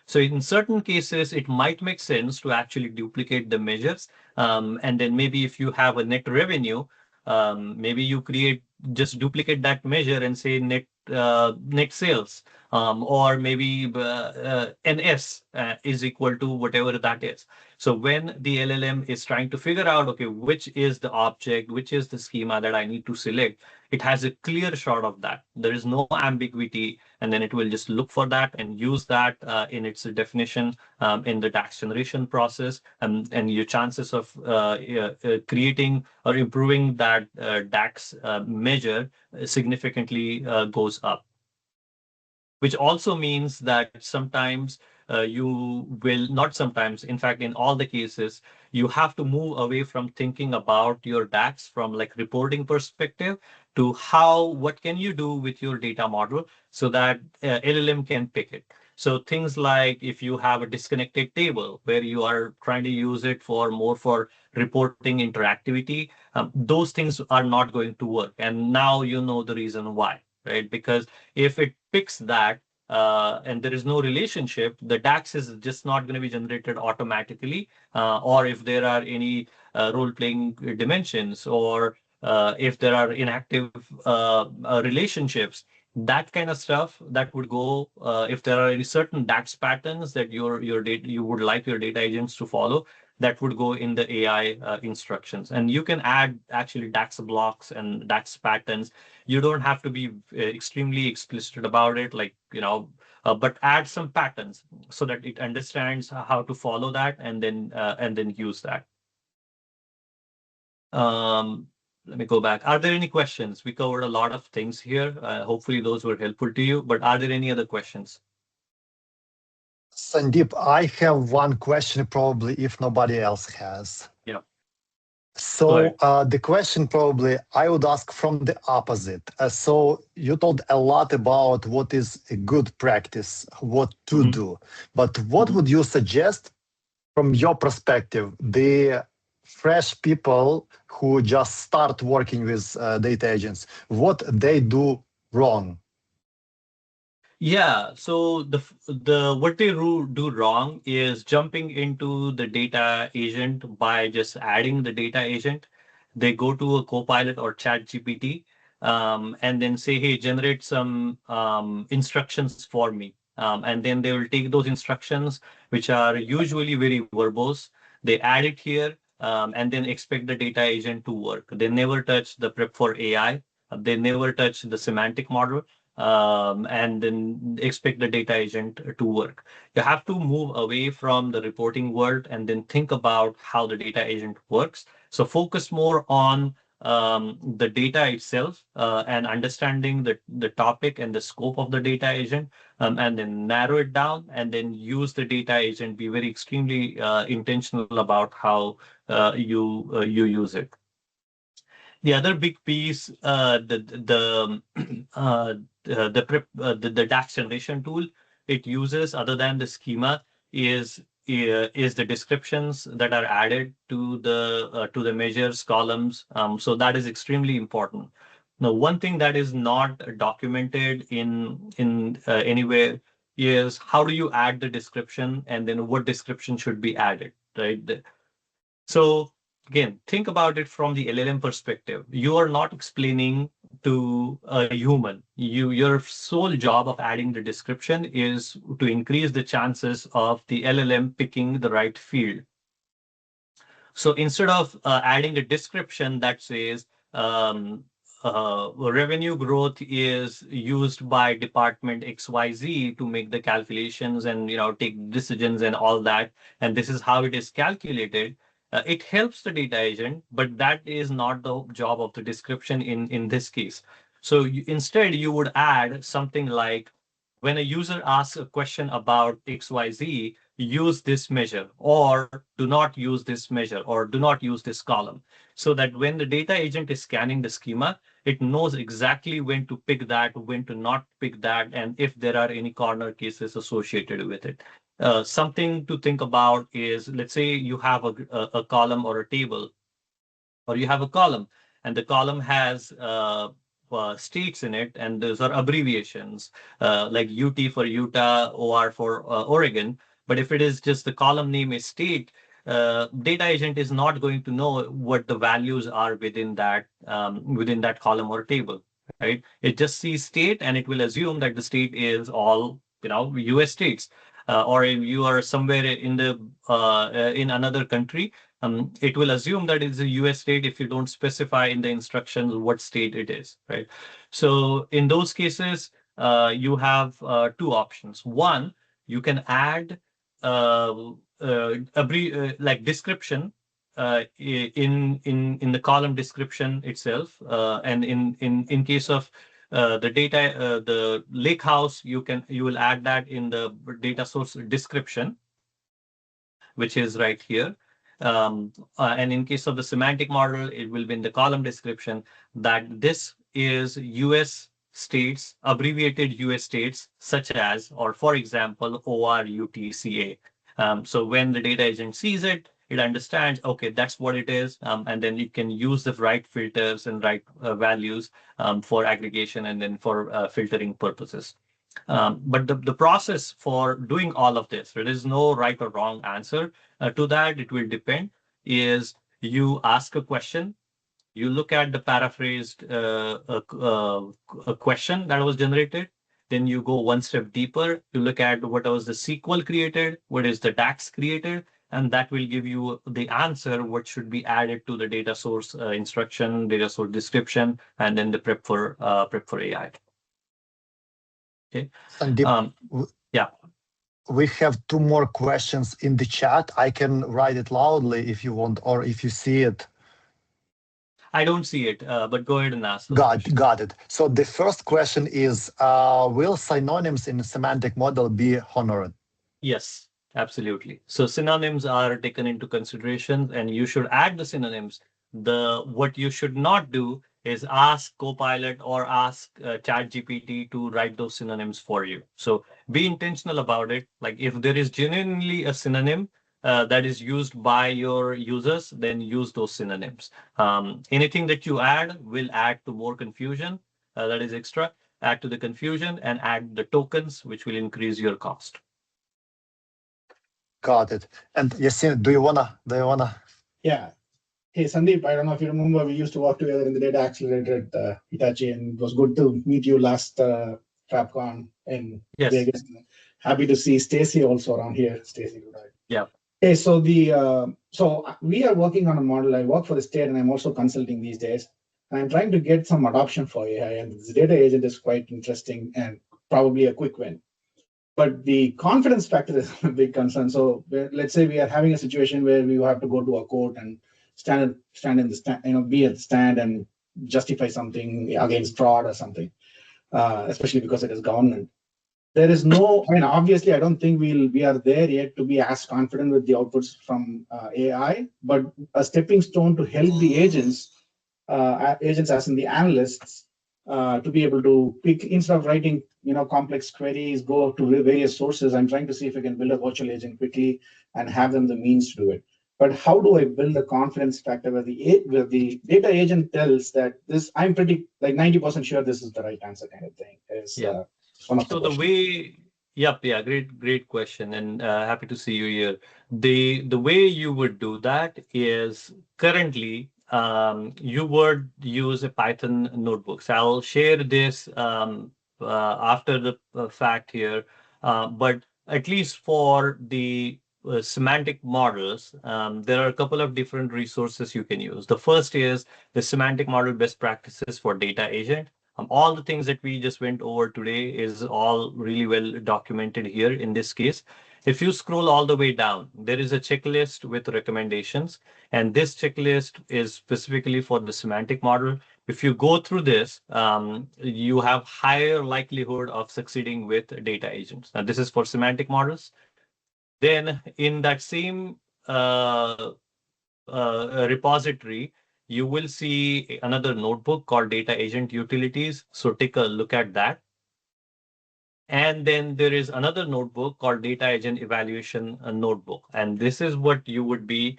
So in certain cases, it might make sense to actually duplicate the measures. And then maybe if you have a net revenue, maybe you just duplicate that measure and say net sales, or maybe NS is equal to whatever that is. So when the LLM is trying to figure out, okay, which is the object, which is the schema that I need to select, it has a clear shot of that. There is no ambiguity, and then it will just look for that and use that in its definition in the DAX generation process, and your chances of creating or improving that DAX measure significantly goes up. Which also means that sometimes you will not sometimes, in fact, in all the cases, you have to move away from thinking about your DAX from like reporting perspective to what can you do with your data model so that LLM can pick it. So things like if you have a disconnected table where you are trying to use it for reporting interactivity, those things are not going to work. And now you know the reason why, right? Because if it picks that, and there is no relationship, the DAX is just not going to be generated automatically. Or if there are any role-playing dimensions, or if there are inactive relationships, that kind of stuff that would go, if there are any certain DAX patterns that your data you would like your data agents to follow, that would go in the AI instructions. And you can add actually DAX blocks and DAX patterns. You don't have to be extremely explicit about it, like, but add some patterns so that it understands how to follow that, and then use that. Um, Let me go back. Are there any questions? We covered a lot of things here. Hopefully those were helpful to you, but are there any other questions? Sandeep, I have one question, probably if nobody else has. Yeah. So the question probably I would ask from the opposite. So you told a lot about what is a good practice, what to do, but what would you suggest from your perspective, the fresh people who just start working with data agents, what they do wrong? Yeah, so the what they do wrong is jumping into the data agent by just adding the data agent. They go to a Copilot or Chat GPT, and then say, "Hey, generate some instructions for me." And then they will take those instructions, which are usually very verbose. They add it here, and then expect the data agent to work. They never touch the prep for AI. They never touch the semantic model, and then expect the data agent to work. You have to move away from the reporting world and then think about how the data agent works. So focus more on the data itself, and understanding the topic and the scope of the data agent, and then narrow it down, and then use the data agent. Be very extremely intentional about how you use it. The other big piece, the DAX generation tool it uses, other than the schema, is the descriptions that are added to the measures columns. So that is extremely important. Now, one thing that is not documented in anywhere is how do you add the description, and then what description should be added, right? So again, think about it from the LLM perspective. You are not explaining to a human. Your sole job of adding the description is to increase the chances of the LLM picking the right field. So instead of adding a description that says revenue growth is used by department XYZ to make the calculations and take decisions and all that, and this is how it is calculated. It helps the data agent, but that is not the job of the description in this case. So instead, you would add something like, when a user asks a question about XYZ, use this measure, or do not use this measure, or do not use this column, so that when the data agent is scanning the schema, it knows exactly when to pick that, when to not pick that, and if there are any corner cases associated with it. Something to think about is, let's say you have a column or a table, or you have a column, and the column has states in it, and those are abbreviations, like UT for Utah, OR for Oregon. But if it is just the column name is state, data agent is not going to know what the values are within that column or table, right? It just sees state, and it will assume that the state is all US states. Or if you are somewhere in another country, it will assume that it's a US state if you don't specify in the instructions what state it is, right? So in those cases, you have two options. One, you can add like description in the column description itself, and in case of the lakehouse, you will add that in the data source description, which is right here. And in case of the semantic model, it will be in the column description that this is US states, abbreviated US states, such as, or for example, ORUTCA. So when the data agent sees it, it understands, okay, that's what it is. And then it can use the right filters and right values for aggregation and then for filtering purposes. But the process for doing all of this, there is no right or wrong answer to that. It will depend. Is you ask a question, you look at the paraphrased a question that was generated, then you go one step deeper, you look at what was the SQL created, what is the DAX created, and that will give you the answer, what should be added to the data source instruction, data source description, and then the prep for AI. Okay. Sandeep, Yeah. we have two more questions in the chat. I can write it loudly if you want, or if you see it. I don't see it, but go ahead and ask those Got questions. it. So the first question is, will synonyms in a semantic model be honored? Yes, absolutely. So synonyms are taken into consideration, and you should add the synonyms. What you should not do is ask Copilot or ask ChatGPT to write those synonyms for you. So be intentional about it. Like if there is genuinely a synonym that is used by your users, then use those synonyms. Anything that you add will add to more confusion. That is extra. Add to the confusion and add the tokens, which will increase your cost. Got it. And Yasin, do you wanna? Yeah. Hey, Sandeep, I don't know if you remember, we used to work together in the data accelerator at Hitachi, and it was good to meet you last FabCon in Vegas. Happy to see Stacy also around here. Stacy, right? Yeah. Hey, so we are working on a model. I work for the state, and I'm also consulting these days. And I'm trying to get some adoption for AI, and this data agent is quite interesting and probably a quick win. But the confidence factor is a big concern. So let's say we are having a situation where we have to go to a court and stand in the stand, be at the stand and justify something against fraud or something, especially because it is government. There is no, obviously, I don't think we are there yet to be as confident with the outputs from AI, but a stepping stone to help the agents as in the analysts, to be able to pick, instead of writing complex queries, go to various sources. I'm trying to see if I can build a virtual agent quickly and have them the means to do it. But how do I build a confidence factor where the data agent tells that this, I'm pretty like 90% sure this is the right answer kind of thing? One of the way, great question, and happy to see you here. The way you would do that is currently you would use a Python notebook. So I'll share this after the fact here, but at least for the semantic models, there are a couple of different resources you can use. The first is the semantic model best practices for data agent. All the things that we just went over today is all really well documented here in this case. If you scroll all the way down, there is a checklist with recommendations, and this checklist is specifically for the semantic model. If you go through this, you have higher likelihood of succeeding with data agents. Now, this is for semantic models. Then in that same repository, you will see another notebook called Data Agent Utilities. So take a look at that. And then there is another notebook called Data Agent Evaluation Notebook. And this is what you would be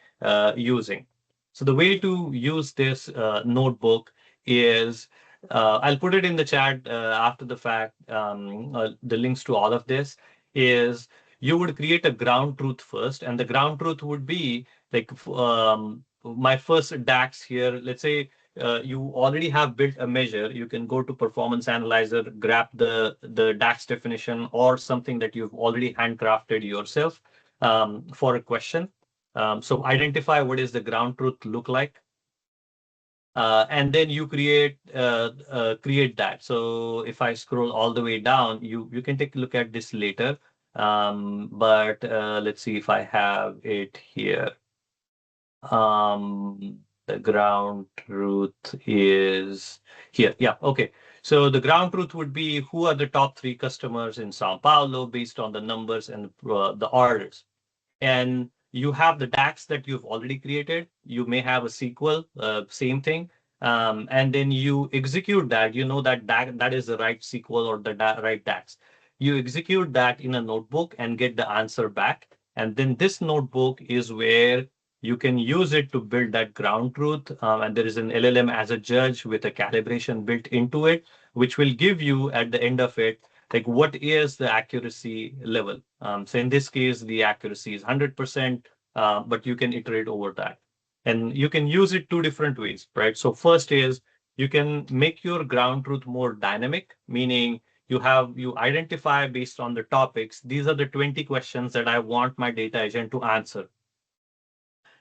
using. So the way to use this notebook is, I'll put it in the chat after the fact, the links to all of this is, you would create a ground truth first. And the ground truth would be like, my first DAX here, let's say you already have built a measure, you can go to Performance Analyzer, grab the DAX definition or something that you've already handcrafted yourself for a question. So identify what is the ground truth look like. And then you create that. So if I scroll all the way down, you can take a look at this later. But let's see if I have it here. The ground truth is here. Yeah, okay. So the ground truth would be, who are the top 3 customers in Sao Paulo based on the numbers and the orders. And you have the DAX that you've already created. You may have a SQL, same thing. And then you execute that, that is the right SQL or the right DAX. You execute that in a notebook and get the answer back. And then this notebook is where you can use it to build that ground truth. And there is an LLM as a judge with a calibration built into it, which will give you at the end of it like what is the accuracy level. So in this case, the accuracy is 100%, but you can iterate over that. And you can use it two different ways, right? So first is you can make your ground truth more dynamic, meaning you identify based on the topics. These are the 20 questions that I want my data agent to answer.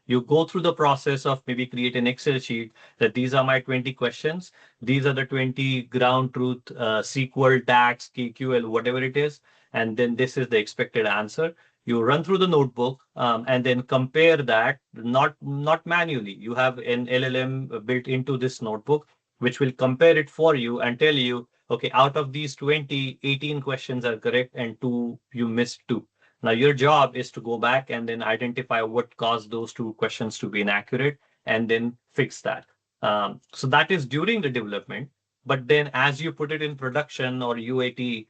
You go through the process of maybe create an Excel sheet that these are my 20 questions. These are the 20 ground truth, SQL, DAX, KQL, whatever it is. And then this is the expected answer. You run through the notebook and then compare that, not manually. You have an LLM built into this notebook, which will compare it for you and tell you, okay, out of these 20, 18 questions are correct and two, you missed two. Now, your job is to go back and then identify what caused those two questions to be inaccurate and then fix that. So that is during the development. But then as you put it in production or UAT,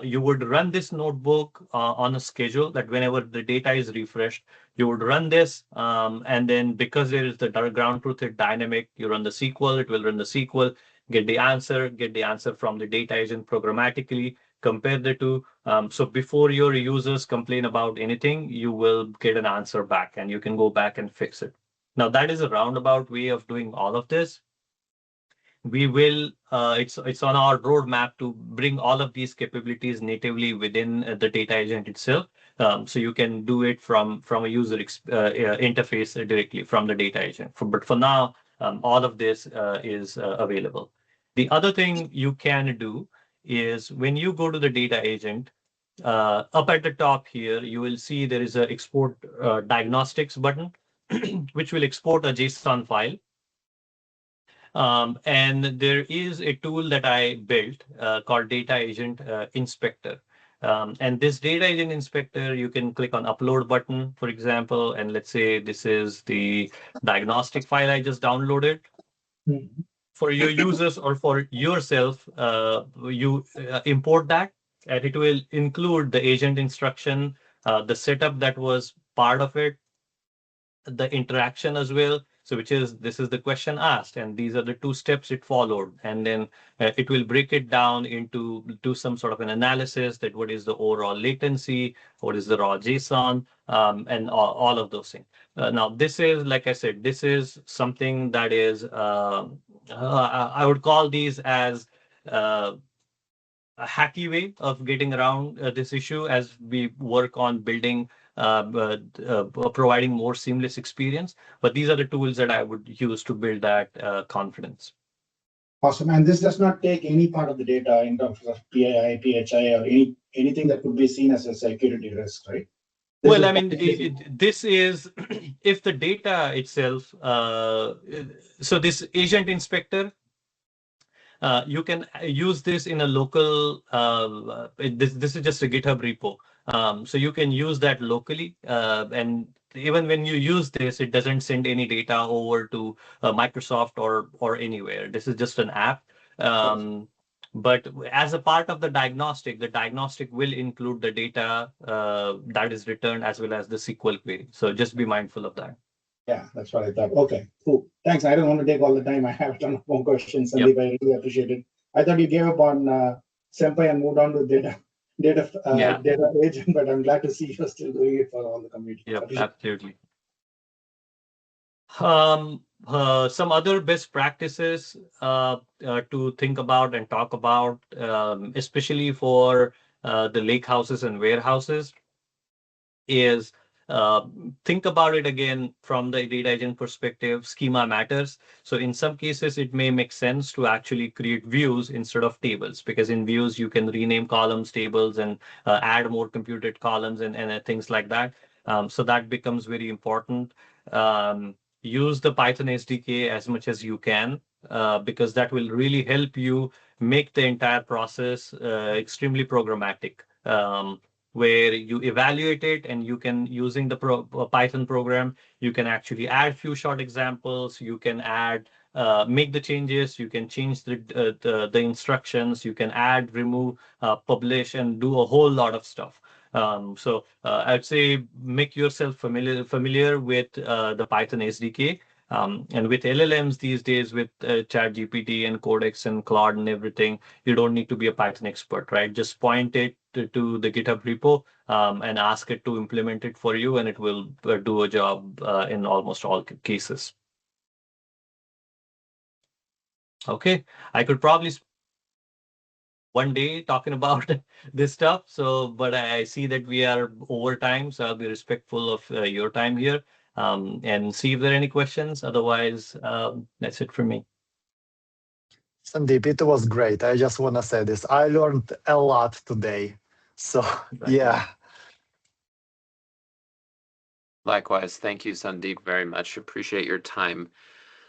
you would run this notebook on a schedule that whenever the data is refreshed, you would run this. And then because there is the ground truth is dynamic, you run the SQL, it will run the SQL, get the answer from the data agent programmatically, compare the two. So before your users complain about anything, you will get an answer back and you can go back and fix it. Now, that is a roundabout way of doing all of this. We will, it's on our roadmap to bring all of these capabilities natively within the data agent itself. So you can do it from a user interface directly from the data agent. But for now, all of this is available. The other thing you can do is when you go to the data agent, up at the top here, you will see there is a export diagnostics button, which will export a JSON file. And there is a tool that I built called Data Agent Inspector. And this Data Agent Inspector, you can click on Upload button, for example, and let's say this is the diagnostic file I just downloaded. Mhm. For your users or for yourself, you import that, and it will include the agent instruction, the setup that was part of it, the interaction as well. So which is, this is the question asked, and these are the two steps it followed. And then it will break it down into do some sort of an analysis that what is the overall latency, what is the raw JSON, and all of those things. Now, this is, like I said, this is something that is, I would call these as a hacky way of getting around this issue as we work on building, providing more seamless experience. But these are the tools that I would use to build that confidence. Awesome. And this does not take any part of the data in terms of PII, PHI, or anything that could be seen as a security risk, right? Well, I mean, this is if the data itself, so this agent inspector, you can use this in a local, this is just a GitHub repo. So you can use that locally. And even when you use this, it doesn't send any data over to Microsoft or anywhere. This is just an app. But as a part of the diagnostic will include the data that is returned as well as the SQL query. So just be mindful of that. Yeah, that's what I thought. Okay, cool. Thanks. I don't want to take all the time. I have a ton of more questions, Sandeep. I really appreciate it. I thought you gave up on Senpai and moved on to data agent, but I'm glad to see you're still doing it for all the community. Yep, absolutely. Some other best practices to think about and talk about, especially for the lake houses and warehouses, is think about it again from the data agent perspective. Schema matters. So in some cases, it may make sense to actually create views instead of tables, because in views, you can rename columns, tables, and add more computed columns and things like that. So that becomes very important. Use the Python SDK as much as you can, because that will really help you make the entire process extremely programmatic. Where you evaluate it and you can, using the Python program, you can actually add few short examples, you can add, make the changes, you can change the instructions, you can add, remove, publish, and do a whole lot of stuff. So I'd say make yourself familiar with the Python SDK. And with LLMs these days, with ChatGPT and Codex and Claude and everything, you don't need to be a Python expert, right? Just point it to the GitHub repo and ask it to implement it for you, and it will do a job in almost all cases. Okay, I could probably one day talking about this stuff. So, but I see that we are over time, so I'll be respectful of your time here and see if there are any questions. Otherwise, that's it for me. Sandeep, it was great. I just want to say this. I learned a lot today. So, yeah. Likewise. Thank you, Sandeep, very much. Appreciate your time.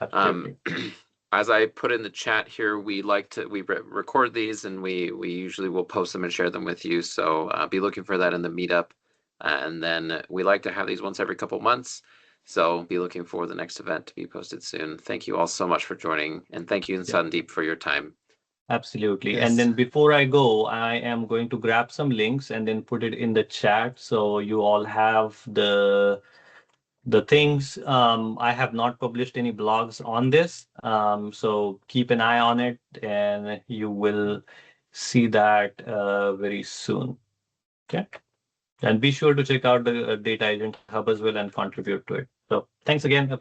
Absolutely. As I put in the chat here, we record these and we usually will post them and share them with you. So be looking for that in the meetup. And then we like to have these once every couple months. So be looking for the next event to be posted soon. Thank you all so much for joining. And thank you, Sandeep, for your time. Absolutely. Yes. And then before I go, I am going to grab some links and then put it in the chat so you all have the things. I have not published any blogs on this, so keep an eye on it and you will see that very soon. Okay, and be sure to check out the Data Agent Hub as well and contribute to it. So thanks again.